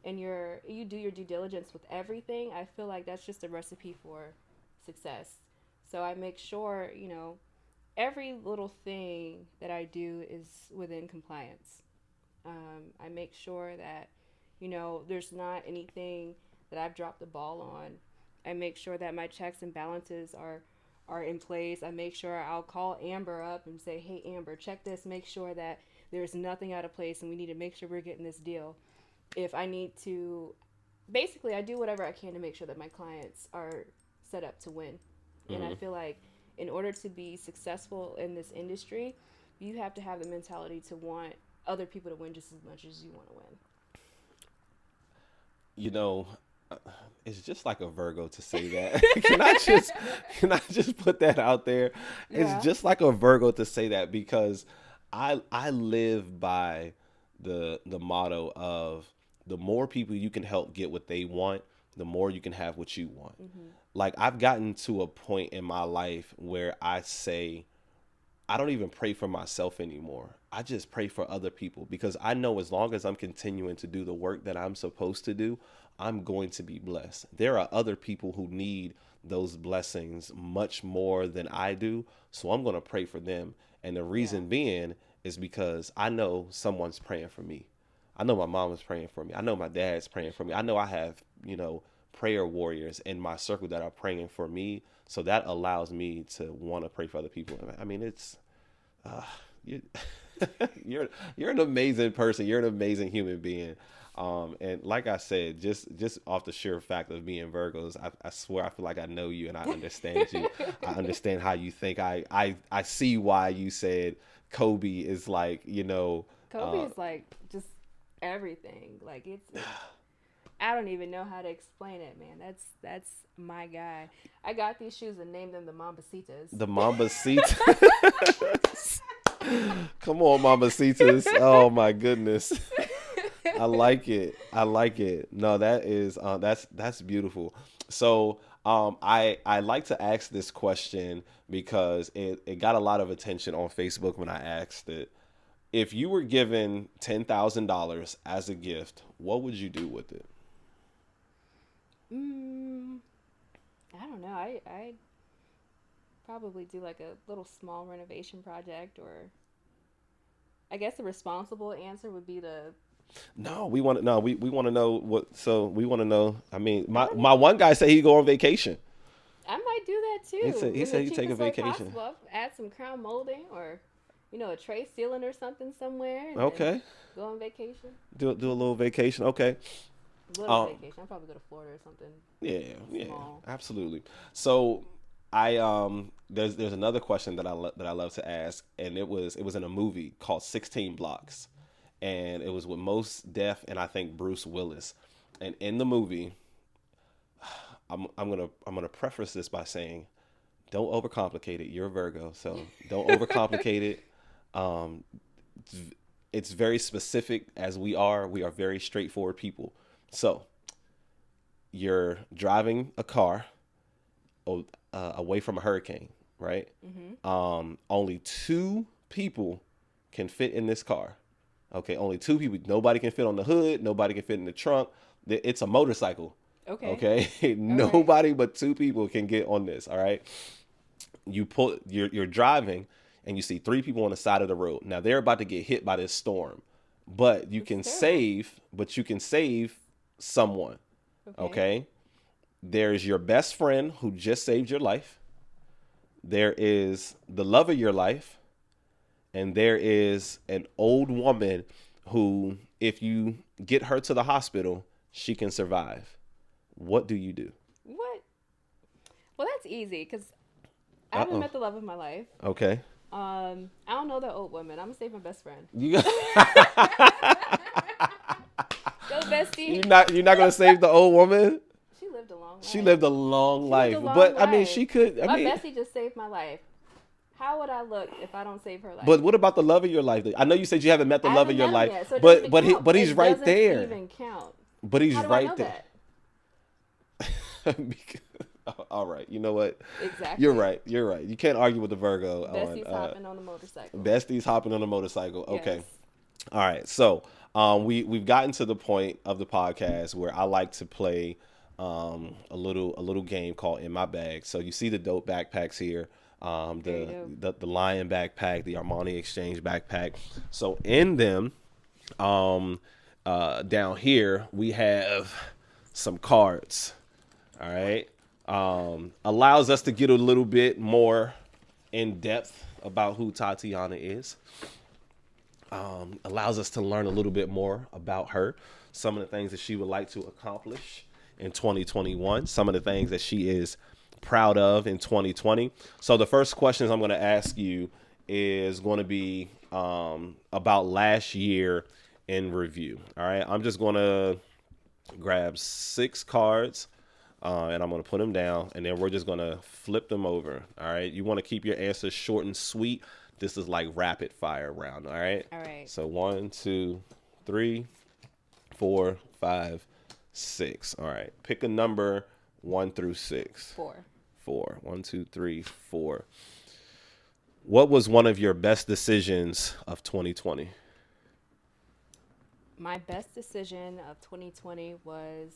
and you do your due diligence with everything, I feel like that's just a recipe for success. So I make sure, every little thing that I do is within compliance. I make sure that, there's not anything that I've dropped the ball on. I make sure that my checks and balances are in place. I make sure I'll call Amber up and say, "Hey Amber, check this. Make sure that there's nothing out of place, and we need to make sure we're getting this deal." If I need to, basically, I do whatever I can to make sure that my clients are set up to win. And I Mm-hmm. feel like in order to be successful in this industry, you have to have the mentality to want other people to win just as much as you want to win. you know, uh, it's just like a Virgo to say that. Can I just put that out there? It's Yeah. just like a Virgo to say that because I live by the motto of the more people you can help get what they want, the more you can have what you want. Mm-hmm. Like I've gotten to a point in my life where I say I don't even pray for myself anymore. I just pray for other people because I know as long as I'm continuing to do the work that I'm supposed to do, I'm going to be blessed. There are other people who need those blessings much more than I do. So I'm going to pray for them. And the Yeah. reason being is because I know someone's praying for me. I know my mom is praying for me. I know my dad's praying for me. I know I have, prayer warriors in my circle that are praying for me. So that allows me to want to pray for other people. I mean, it's uh, you, you're an amazing person. You're an amazing human being. And like I said, just off the sheer fact of being Virgos, I swear I feel like I know you and I understand you. I understand how you think. I see why you said Kobe is like, Kobe is like just everything. Like it's I don't even know how to explain it, man. That's my guy. I got these shoes and named them the Mambacitas. the Mamba Seats. Come on, Mamacitas. Oh my goodness. I like it. I like it. No, that is that's beautiful. So I like to ask this question because it got a lot of attention on Facebook when I asked it. If you were given $10,000 as a gift, what would you do with it? mm, I don't know. I probably do like a little small renovation project, or I guess the responsible answer would be to No, we want to no, we want to know what. So we want to know. I mean, I my don't my know. one guy said he go on vacation. I might do that He too said he in the said he take a cheapest way vacation. possible. Add some crown molding or a tray ceiling or something somewhere, and then Okay, go on vacation. do a little vacation. Okay. Little Um, vacation. I'll probably go to Florida or something yeah, yeah, small. absolutely. So I there's another question that that I love to ask, and it was in a movie called 16 Blocks, and it was with Mos Def and I think Bruce Willis, and in the movie, I'm gonna preface this by saying, don't overcomplicate it. You're a Virgo, so don't overcomplicate it. Um, it's very specific as we are. We are very straightforward people. So you're driving a car away from a hurricane, right? Mm-hmm. Only two people can fit in this car. Okay, only two people. Nobody can fit on the hood. Nobody can fit in the trunk. It's a motorcycle. Okay. Okay, All right. nobody but two people can get on this. All right, you're driving and you see three people on the side of the road. Now they're about to get hit by this storm, but It's terrible. you can save someone. Okay. Okay, there's your best friend who just saved your life. There is the love of your life, and there is an old woman who, if you get her to the hospital, she can survive. What do you do? What? Well, that's easy because I Uh haven't oh. met the love of my life. Okay. I don't know that old woman. I'm gonna save my best friend. You got, Go, bestie. you're not gonna save the old woman. She lived a long She life. lived a long She lived a life, long but I mean, life. she could. I My mean, bestie just saved my life. How would I look if I don't save her life? but what about the love of your life? I know you said you haven't met the I love of haven't your met him life, yet, so it doesn't but even but he count. but he's It right doesn't there. even count. But he's How do I right know there. that? Because- all right, you know what? You're Exactly. right. You're right. You can't argue with the Virgo on Bestie's hopping on the motorcycle. besties hopping on a motorcycle. Yes. Okay. All right. So we've gotten to the point of the podcast where I like to play a little game called In My Bag. So you see the dope backpacks here. Very The, dope. the Lion backpack, the Armani Exchange backpack. So in them, down here we have some cards. All right. Allows us to get a little bit more in depth about who Tatyana is. Allows us to learn a little bit more about her, some of the things that she would like to accomplish in 2021, some of the things that she is proud of in 2020. So the first questions I'm going to ask you is going to be about last year in review. All right. I'm just going to grab 6 cards and I'm going to put them down and then we're just going to flip them over. All right. You want to keep your answers short and sweet. This is like rapid fire round. All right. All right. So 1, 2, 3, 4, 5, 6. All right. Pick a number 1 through 6. 4. 4. 1, 2, 3, 4. What was one of your best decisions of 2020? My best decision of 2020 was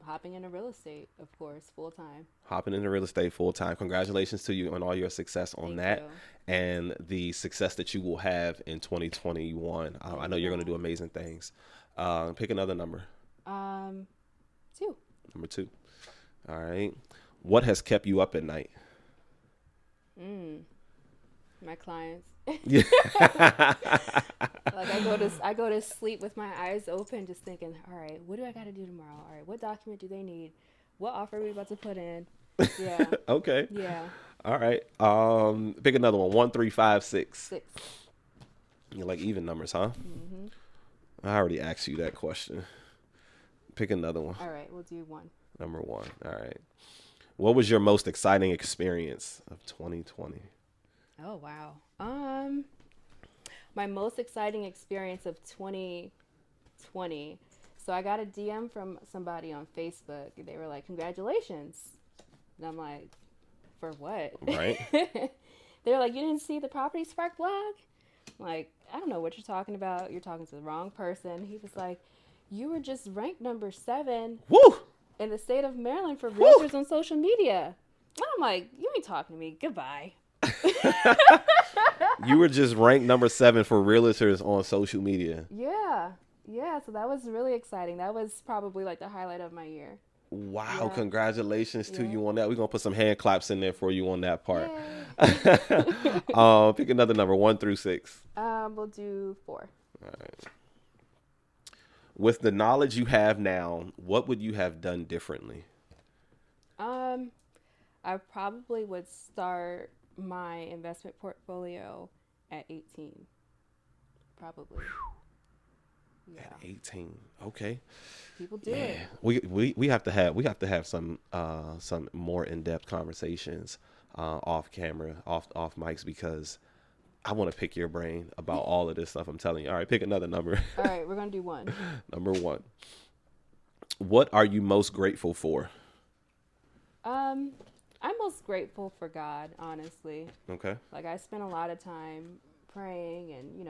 hopping into real estate, of course, full time. Hopping into real estate full time. Congratulations to you on all your success on Thank that you. and the success that you will have in 2021. I know you're going to do amazing things. Pick another number. 2. Number 2. All right. What has kept you up at night? My clients. Yeah. Like I go to sleep with my eyes open, just thinking, all right, what do I got to do tomorrow? All right, what document do they need? What offer are we about to put in? Yeah, Okay. yeah. All right. Pick another one. 1, 3, 5, 6. 6. You like even numbers, huh? Mm-hmm. I already asked you that question. Pick another one. All right, we'll do 1. Number 1. All right. What was your most exciting experience of 2020? Oh wow. My most exciting experience of 2020. So I got a DM from somebody on Facebook. They were like, "Congratulations," and I'm like, "For what?" Right. They're like, "You didn't see the Property Spark blog?" I'm like, "I don't know what you're talking about. You're talking to the wrong person." He was like, "You were just ranked number 7 Woo! in the state of Maryland for Woo! realtors on social media." And I'm like, "You ain't talking to me. Goodbye." You were just ranked number 7 for realtors on social media. Yeah. Yeah. So that was really exciting. That was probably like the highlight of my year. Wow, Yeah. congratulations to Yeah. you on that. We're going to put some hand claps in there for you on that part. Yay. Pick another number, 1 through 6. We'll do 4. All right. With the knowledge you have now, what would you have done differently? I probably would start my investment portfolio at 18. Probably. Yeah. At 18. Okay. People do Man, it. we have to have some more in-depth conversations off camera, off mics, because I want to pick your brain about all of this stuff. I'm telling you. All right, pick another number. All right, we're going to do 1. Number 1. What are you most grateful for? I'm most grateful for God, honestly. Okay. Like I spent a lot of time praying and,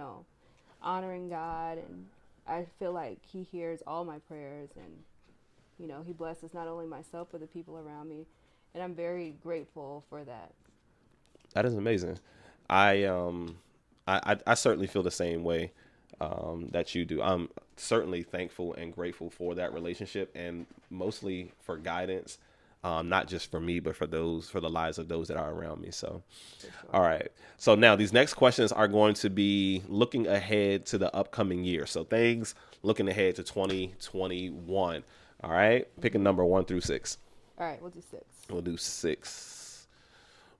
honoring God, and I feel like he hears all my prayers, and he blesses not only myself but the people around me, and I'm very grateful for that. That is amazing. I certainly feel the same way that you do. I'm certainly thankful and grateful for that relationship, and mostly for guidance, not just for me, but for the lives of those that are around me. So, For sure. all right. So now these next questions are going to be looking ahead to the upcoming year. So things looking ahead to 2021. All right. Pick a number 1 through 6. All right, we'll do 6. We'll do 6.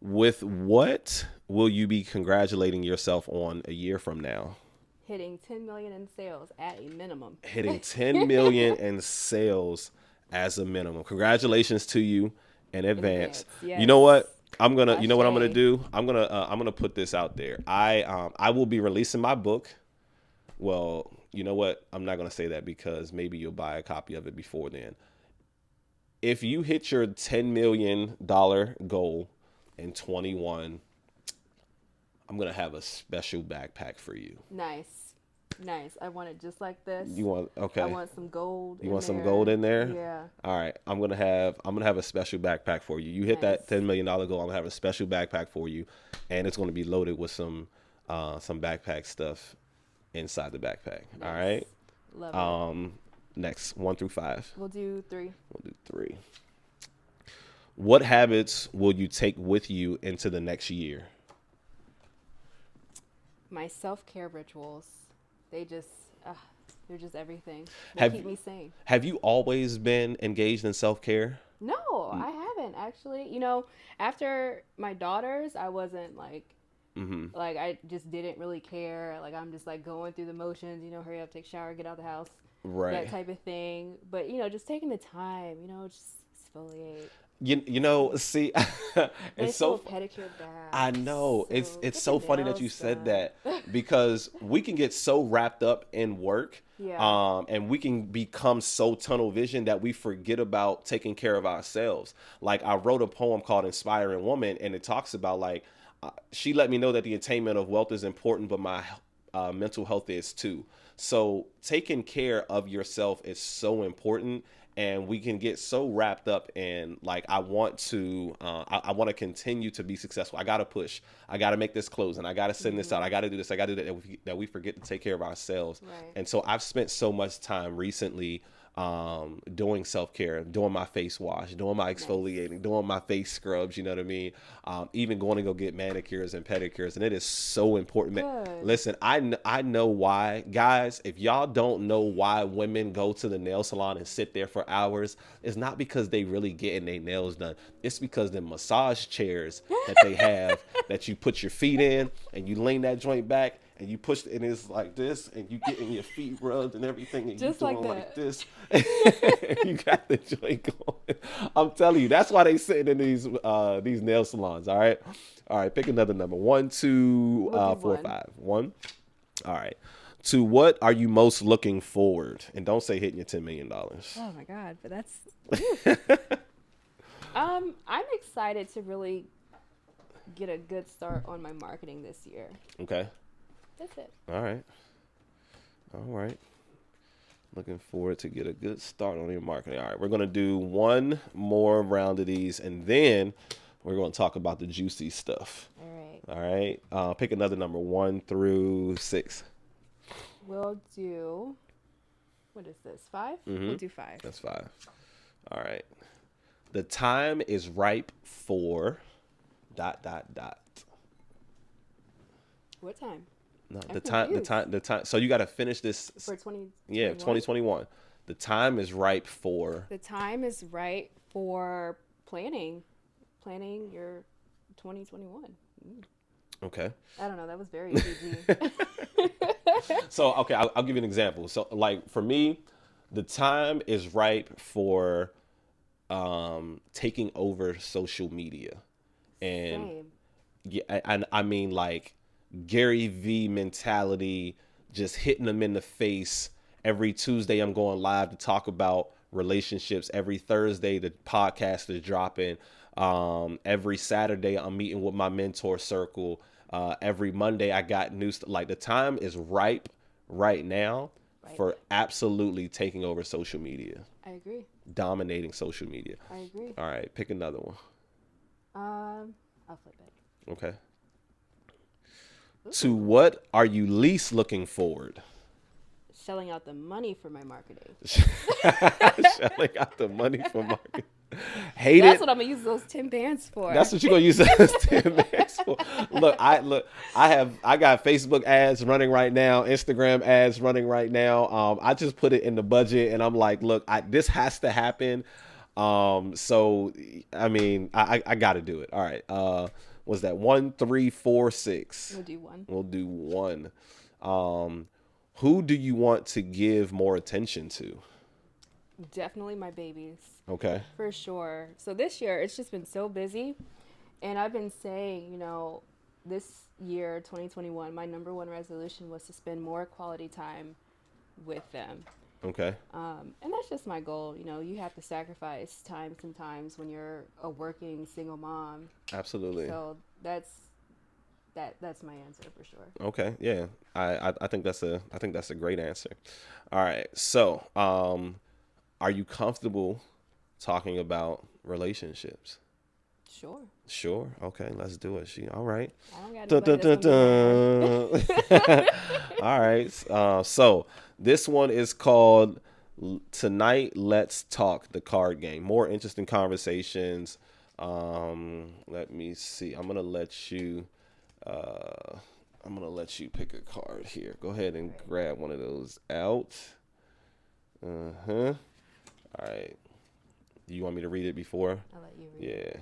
With what will you be congratulating yourself on a year from now? Hitting 10 million in sales at a minimum. Hitting 10 million in sales as a minimum. Congratulations to you in advance. Yes. You know what? You know what I'm gonna Ashe. do? I'm gonna put this out there. I will be releasing my book. Well, you know what? I'm not gonna say that because maybe you'll buy a copy of it before then. If you hit your $10 million goal in 21, I'm gonna have a special backpack for you. Nice. I want it just like this. You want okay? I want some gold. You want some gold in there? Yeah. All right. I'm gonna have a special backpack for you. You hit that Nice. $10 million goal. I'm gonna have a special backpack for you, and it's gonna be loaded with some backpack stuff inside the backpack. Nice. All right. Love it. Next, 1 through 5. We'll do 3. We'll do 3. What habits will you take with you into the next year? My self-care rituals. They're just everything. They Have- keep me sane. Have you always been engaged in self-care? No, I haven't actually. After my daughters, I wasn't like I just didn't really care. Like I'm just like going through the motions, hurry up, take a shower, get out of the house. Right. That type of thing. But, just taking the time, just exfoliate. You know, see, it's Nice little so pedicure I baths. know So it's get your so funny that you nails said done. that because we can get so wrapped up in work, Yeah. and we can become so tunnel vision that we forget about taking care of ourselves. Like I wrote a poem called "Inspiring Woman," and it talks about like she let me know that the attainment of wealth is important, but my mental health is too. So taking care of yourself is so important, and we can get so wrapped up in like I want to continue to be successful. I gotta push. I gotta make this close, and I gotta send this out. I gotta do this. I gotta do that. That we forget to take care of ourselves. Right. And so I've spent so much time recently doing self-care, doing my face wash, doing my Nice. exfoliating, doing my face scrubs, you know what I mean? Even going to go get manicures and pedicures. And it is so important. Good. Listen, I know why. Guys, if y'all don't know why women go to the nail salon and sit there for hours, it's not because they really getting their nails done. It's because the massage chairs that they have that you put your feet in and you lean that joint back and you push it, and it's like this, and you getting your feet rubbed and everything, and you Just like doing like that. this. You got the joint going. I'm telling you, that's why they sitting in these nail salons. All right. Pick another number. One, two, We'll do four, one. five. One. All right. To what are you most looking forward? And don't say hitting your $10 million. Oh my God, but that's. I'm excited to really get a good start on my marketing this year. Okay. That's it. All right. All right. Looking forward to get a good start on your marketing. All right, we're gonna do one more round of these, and then we're gonna talk about the juicy stuff. All right. All right, pick another number, 1 through 6. We'll do. What is this? 5? We'll do 5. That's 5. All right. The time is ripe for dot dot dot. What time? No, I'm the time, the confused. time, the time. So you got to finish this. For 20. Yeah, 2021. The time is ripe for. The time is right for planning your 2021. Okay. I don't know. That was very easy. So okay, I'll give you an example. So like for me, the time is ripe for taking over social media, and Same. yeah, and I mean like Gary V mentality, just hitting them in the face. Every Tuesday, I'm going live to talk about relationships. Every Thursday, the podcast is dropping. Every Saturday, I'm meeting with my mentor circle. Every Monday, I got new like the time is ripe right now Right. for absolutely taking over social media, I agree. dominating social media. I agree. All right, pick another one. I'll flip it. Okay. Ooh. To what are you least looking forward? Shelling out the money for my marketing. Shelling out the money for marketing. Hate That's it. what I'm gonna use those 10 bands for. That's what you're gonna use those 10 bands for. I got Facebook ads running right now, Instagram ads running right now. I just put it in the budget, and I'm like, look, this has to happen. So I mean, I got to do it. All right. Was that 1, 3, 4, 6? We'll do one. We'll do one. Who do you want to give more attention to? Definitely my babies. Okay. For sure. So this year, it's just been so busy. And I've been saying, this year, 2021, my number one resolution was to spend more quality time with them. Okay. And that's just my goal. You have to sacrifice time sometimes when you're a working single mom. Absolutely. So that's my answer for sure. Okay. Yeah. I think that's a great answer. All right. So, are you comfortable talking about relationships? Sure. Sure. Okay. Let's do it. All right. I don't got Dun, dun, nobody dun, that's gonna dun. All right. So this one is called Tonight Let's Talk, the card game. More interesting conversations. Let me see. I'm gonna let you pick a card here. Go ahead and grab one of those out. Uh-huh. All right. Do you want me to read it before? I'll let you read. Yeah.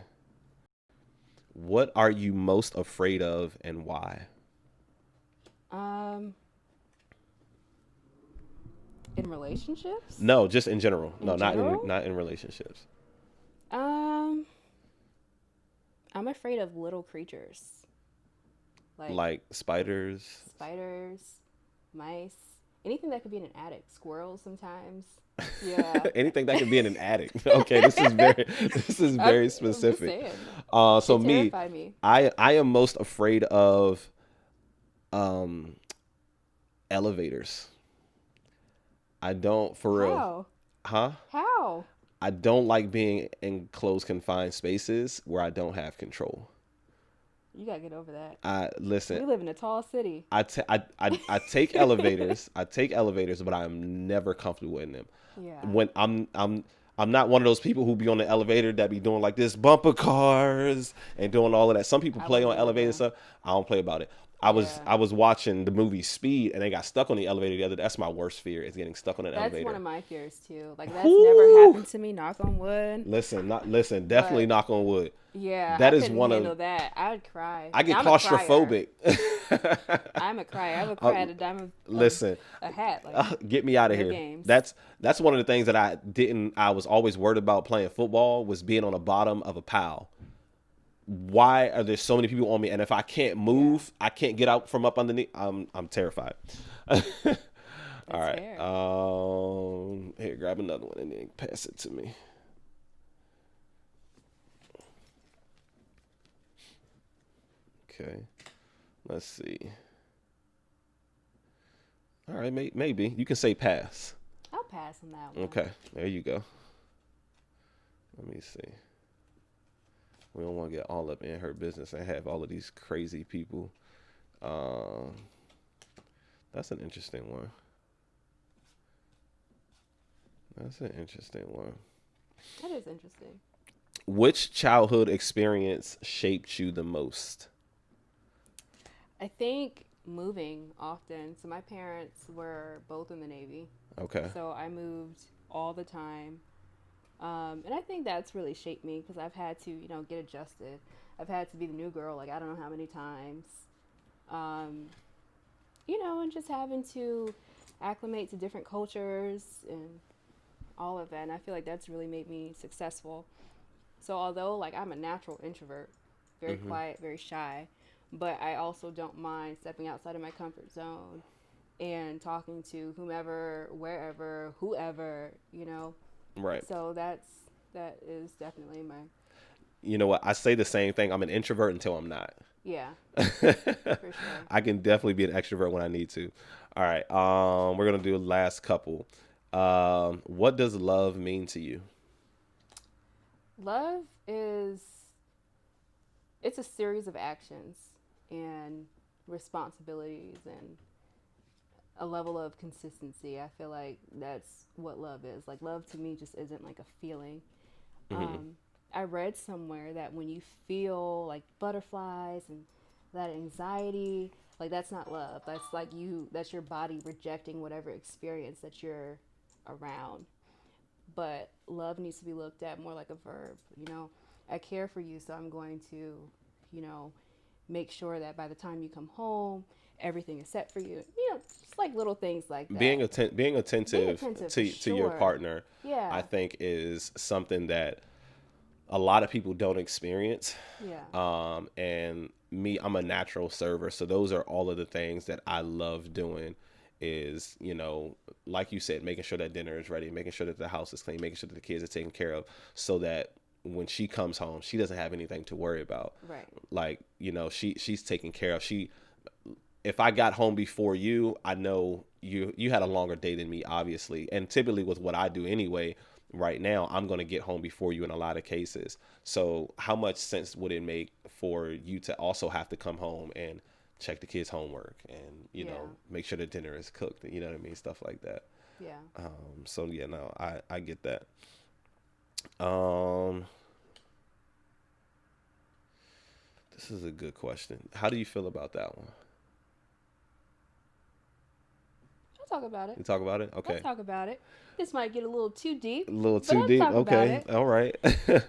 What are you most afraid of and why? In relationships? No, just in general. In No, general? not in relationships. Um, I'm afraid of little creatures like Like spiders. spiders, mice, anything that could be in an attic. Squirrels sometimes. Yeah. Anything that could be in an attic. Okay, this is very this is very I'm just specific. saying. So It me, terrified me. I am most afraid of um elevators. I don't for real. How? Huh? How? I don't like being in closed confined spaces where I don't have control. You gotta get over that. I listen. We live in a tall city. I take elevators. I take elevators, but I'm never comfortable in them. Yeah. When I'm not one of those people who be on the elevator that be doing like this bumper cars and doing all of that. Some people I play wouldn't on do it elevator though. stuff. I don't play about it. Yeah. I was watching the movie Speed and they got stuck on the elevator the other. That's my worst fear is getting stuck on an That's one elevator. of my fears too. Like that's never Whoo! happened to me, knock on wood. Listen. Definitely But knock on wood. yeah, I That is couldn't one of handle that. I would cry. I And get I'm a crier. claustrophobic. I'm a crier. I would Uh, cry at a dime of listen, a hat. Like get me out of no here. games. That's one of the things that I was always worried about playing football was being on the bottom of a pile. Why are there so many people on me? And if I can't Yeah, move, I can't get out from up underneath. I'm terrified. All that's right. fair. Here, grab another one and then pass it to me. Okay. Let's see. All right, maybe you can say pass. I'll pass on that one. Okay, there you go. Let me see. We don't want to get all up in her business and have all of these crazy people. Um, that's an interesting one. That's an interesting one. That is interesting. Which childhood experience shaped you the most? I think moving often. So my parents were both in the Navy, Okay. so I moved all the time. And I think that's really shaped me because I've had to, get adjusted. I've had to be the new girl, like I don't know how many times. Um, and just having to acclimate to different cultures and all of that. And I feel like that's really made me successful. So although like I'm a natural introvert, very Mm-hmm. quiet, very shy, but I also don't mind stepping outside of my comfort zone and talking to whomever, wherever, whoever. Right. So that is definitely my You know what? I say the same thing. I'm an introvert until I'm not. yeah, for sure. I can definitely be an extrovert when I need to. All right. We're gonna do the last couple. What does love mean to you? Love is it's a series of actions and responsibilities and a level of consistency. I feel like that's what love is. Like love to me just isn't like a feeling. Mm-hmm. Um, I read somewhere that when you feel like butterflies and that anxiety, like that's not love. That's like that's your body rejecting whatever experience that you're around. But love needs to be looked at more like a verb. I care for you, so I'm going to, you know, make sure that by the time you come home, everything is set for you. Just like little things like that. Being Being attentive attentive, for to your sure. partner, I Yeah, think, is something that a lot of people don't experience. yeah, And me, I'm a natural server, so those are all of the things that I love doing. Is like you said, making sure that dinner is ready, making sure that the house is clean, making sure that the kids are taken care of, so that when she comes home, she doesn't have anything to worry about. right. Like she's taken care of. If I got home before you, I know you had a longer day than me, obviously. And typically with what I do anyway, right now, I'm going to get home before you in a lot of cases. So how much sense would it make for you to also have to come home and check the kids' homework and, Yeah, make sure the dinner is cooked, you know what I mean? Stuff like that. yeah. So yeah, no, I get that. Um, this is a good question. How do you feel about that one? I'll talk about it. You talk about it? Let's Okay. talk about it. This might get a little too A deep, little but too let's deep. talk about Okay. it. All right.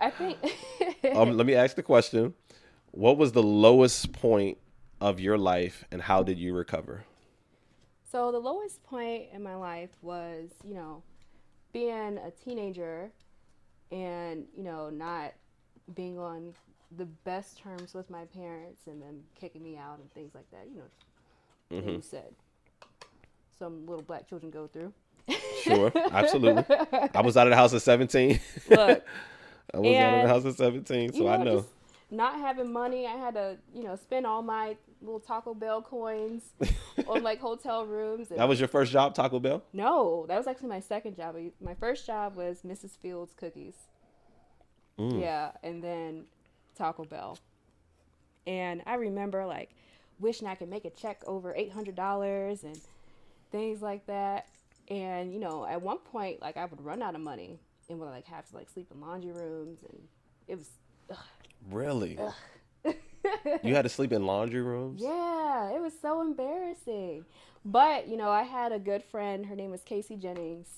I think. Let me ask the question. What was the lowest point of your life and how did you recover? So the lowest point in my life was, being a teenager and not being on the best terms with my parents and them kicking me out and things like that. Mm-hmm. Things that some little black children go through. Sure, absolutely. I was out of the house at 17. Look, I was out of the and house at 17, so I know. just not having money, I had to spend all my little Taco Bell coins on like hotel rooms. That And was your first job, Taco Bell? no, that was actually my second job. My first job was Mrs. Fields Cookies. Mm. Yeah, and then Taco Bell. And I remember like wishing I could make a check over $800 and things like that. And at one point, like I would run out of money and would like have to like sleep in laundry rooms, and it was, Really? ugh. You had to sleep in laundry rooms? Yeah, it was so embarrassing. But I had a good friend. Her name was Casey Jennings.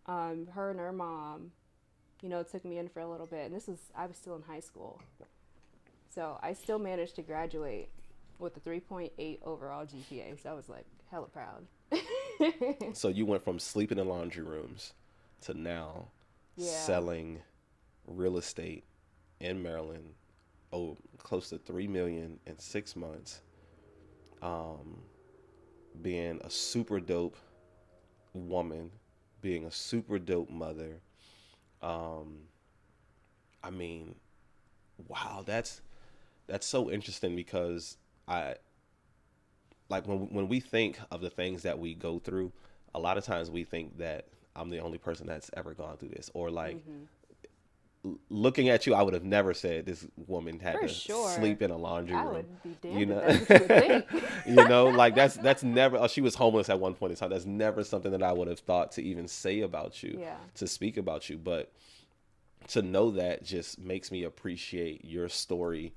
Her and her mom, took me in for a little bit, and I was still in high school, so I still managed to graduate with a 3.8 overall GPA. So I was like hella proud. So you went from sleeping in laundry rooms to now Yeah. selling real estate in Maryland, close to 3 million in 6 months. Being a super dope woman, being a super dope mother. Um, I mean, wow, that's so interesting because I like when we think of the things that we go through, a lot of times we think that I'm the only person that's ever gone through this, or like Mm-hmm. Looking at you, I would have never said this woman had For to sure. sleep in a laundry I room. would be You damned know, if that's what you would think. like that's never. Oh, she was homeless at one point in time. That's never something that I would have thought to even say about you, Yeah. to speak about you. But to know that just makes me appreciate your story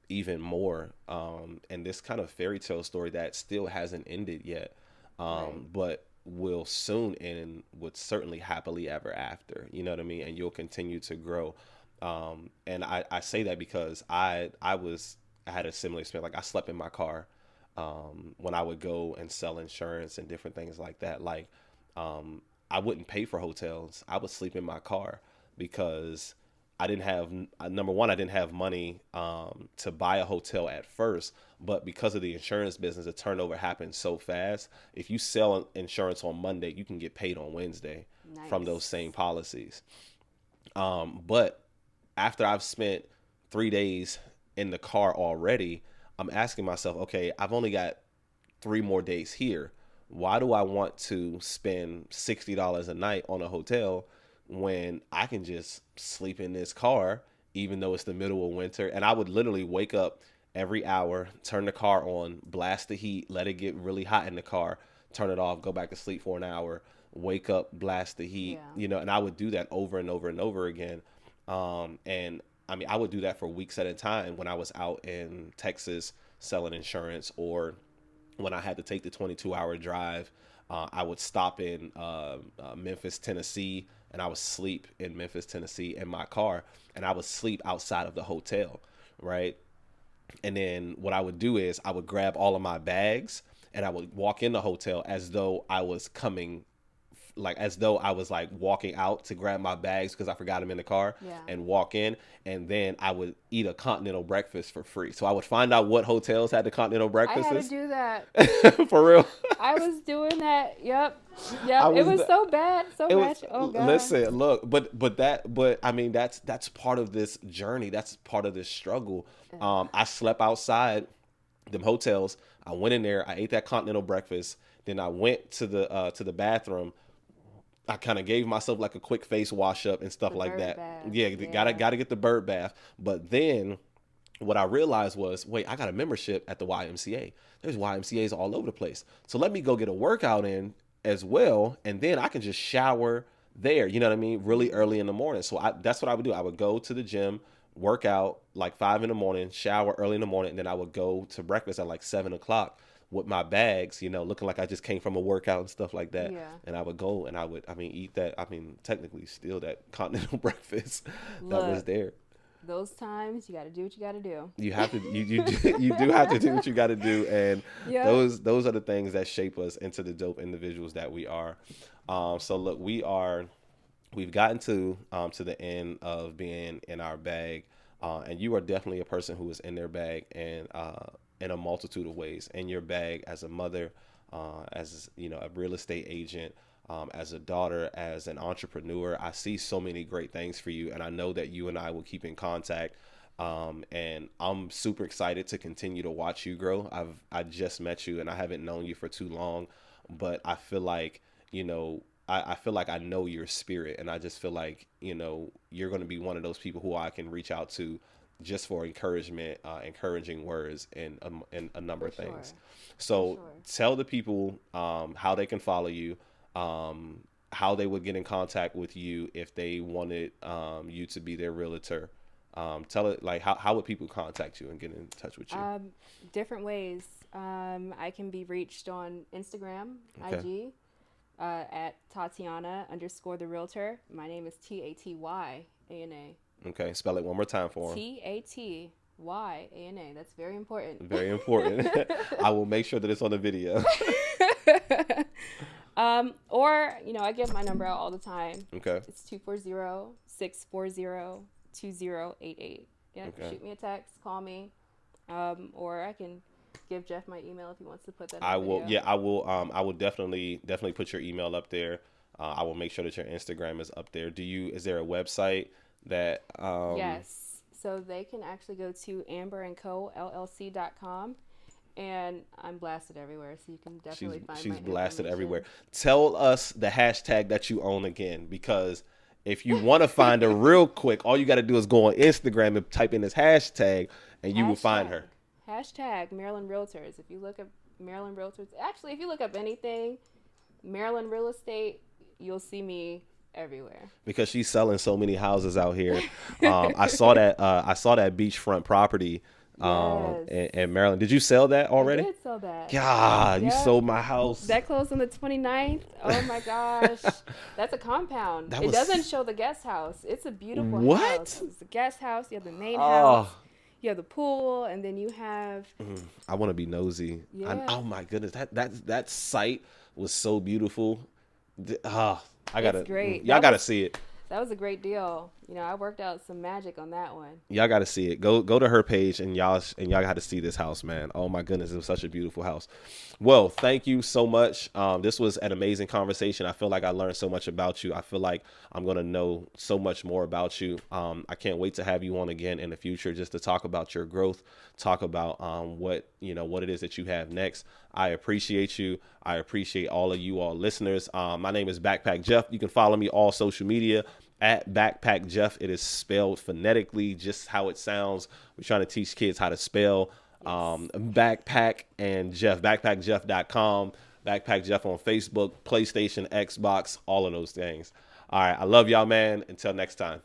even more. And this kind of fairy tale story that still hasn't ended yet, Right. but will soon end with certainly happily ever after. You know what I mean? And you'll continue to grow. And I say that because I had a similar experience. Like I slept in my car when I would go and sell insurance and different things like that. Like I wouldn't pay for hotels. I would sleep in my car because I didn't have number one, I didn't have money to buy a hotel at first, but because of the insurance business, the turnover happens so fast. If you sell insurance on Monday, you can get paid on Wednesday from those Nice. same policies. But after I've spent 3 days in the car already, I'm asking myself, okay, I've only got 3 more days here. Why do I want to spend $60 a night on a hotel when I can just sleep in this car, even though it's the middle of winter? And I would literally wake up every hour, turn the car on, blast the heat, let it get really hot in the car, turn it off, go back to sleep for an hour, wake up, blast the heat, Yeah. and I would do that over and over and over again. And I mean, I would do that for weeks at a time when I was out in Texas selling insurance, or when I had to take the 22-hour drive. I would stop in Memphis, Tennessee, and I would sleep in Memphis, Tennessee in my car, and I would sleep outside of the hotel, right? And then what I would do is I would grab all of my bags and I would walk in the hotel as though I was coming, like as though I was like walking out to grab my bags because I forgot them in the car, Yeah. and walk in, and then I would eat a continental breakfast for free. So I would find out what hotels had the continental I had to breakfasts. do that. For real. I was doing that. Yep. I Yep. It was was so bad. So it much. was Oh God. listen, look, but I mean that's part of this journey. That's part of this struggle. I slept outside them hotels. I went in there, I ate that continental breakfast, then I went to the bathroom. I kind of gave myself like a quick face wash up and stuff The like bird that. bath. Yeah, Yeah. gotta get the bird bath. But then what I realized was, wait, I got a membership at the YMCA. There's YMCA's all over the place. So let me go get a workout in as well, and then I can just shower there. You know what I mean? Really early in the morning. So that's what I would do. I would go to the gym, work out like 5 in the morning, shower early in the morning, and then I would go to breakfast at like 7 o'clock with my bags, looking like I just came from a workout and stuff like that. Yeah. And I would go and I mean, eat that. I mean, technically steal that continental breakfast that was Look, there. those times you got to do what you got to do. You have to you do have to do what you got to do, and Yep. those are the things that shape us into the dope individuals that we are. So look, we are we've gotten to the end of being in our bag, and you are definitely a person who is in their bag, and in a multitude of ways. In your bag as a mother, as a real estate agent, as a daughter, as an entrepreneur. I see so many great things for you, and I know that you and I will keep in contact. And I'm super excited to continue to watch you grow. I just met you, and I haven't known you for too long, but I feel like I feel like I know your spirit, and I just feel like you're going to be one of those people who I can reach out to just for encouragement, encouraging words, and a number For of sure. things. For So sure. tell the people how they can follow you, how they would get in contact with you if they wanted you to be their realtor. Tell it like how would people contact you and get in touch with you? Um, Different ways. I can be reached on Instagram, Okay. IG, at Tatyana underscore the realtor. My name is Tatyana. Okay. Spell it one more time for them. Tatyana. That's very important. Very important. I will make sure that it's on the video. Or, I give my number out all the time. Okay. It's 240-640-2088. Yeah, Okay. shoot me a text, call me. Or I can give Jeff my email if he wants to put that I on the will. video. Yeah, I will. I will definitely put your email up there. I will make sure that your Instagram is up there. Is there a website that? Yes. So they can actually go to amberandcollc.com, and I'm blasted everywhere, so you can definitely find She's my blasted information. everywhere. Tell us the hashtag that you own again, because if you want to find her real quick, all you got to do is go on Instagram and type in this hashtag, and you will find Hashtag her. hashtag Maryland Realtors. If you look up Maryland Realtors, actually, if you look up anything Maryland real estate, you'll see me everywhere. Because she's selling so many houses out here. I saw that. I saw that beachfront property Yes. in Maryland. Did you sell that I already? did sell that. God, you Yep. sold my house. That closed on the 29th. Oh my gosh. That's a compound. That It was- doesn't show the guest house. It's a beautiful What? house. It's the guest house. You have the main Oh. house. You have the pool, and then you have I want to be nosy. Yeah. Oh my goodness, that site was so beautiful. I gotta. It's great. Y'all That gotta was- see it. that was a great deal. I worked out some magic on that one. Y'all got to see it. Go to her page, and y'all got to see this house, man. Oh my goodness, it was such a beautiful house. Well, thank you so much. This was an amazing conversation. I feel like I learned so much about you. I feel like I'm gonna know so much more about you. I can't wait to have you on again in the future, just to talk about your growth, talk about what it is that you have next. I appreciate you. I appreciate all of you all listeners. My name is Backpack Jeff. You can follow me all social media at Backpack Jeff. It is spelled phonetically, just how it sounds. We're trying to teach kids how to spell Backpack and Jeff. BackpackJeff.com. Backpack Jeff on Facebook, PlayStation, Xbox, all of those things. All right. I love y'all, man. Until next time.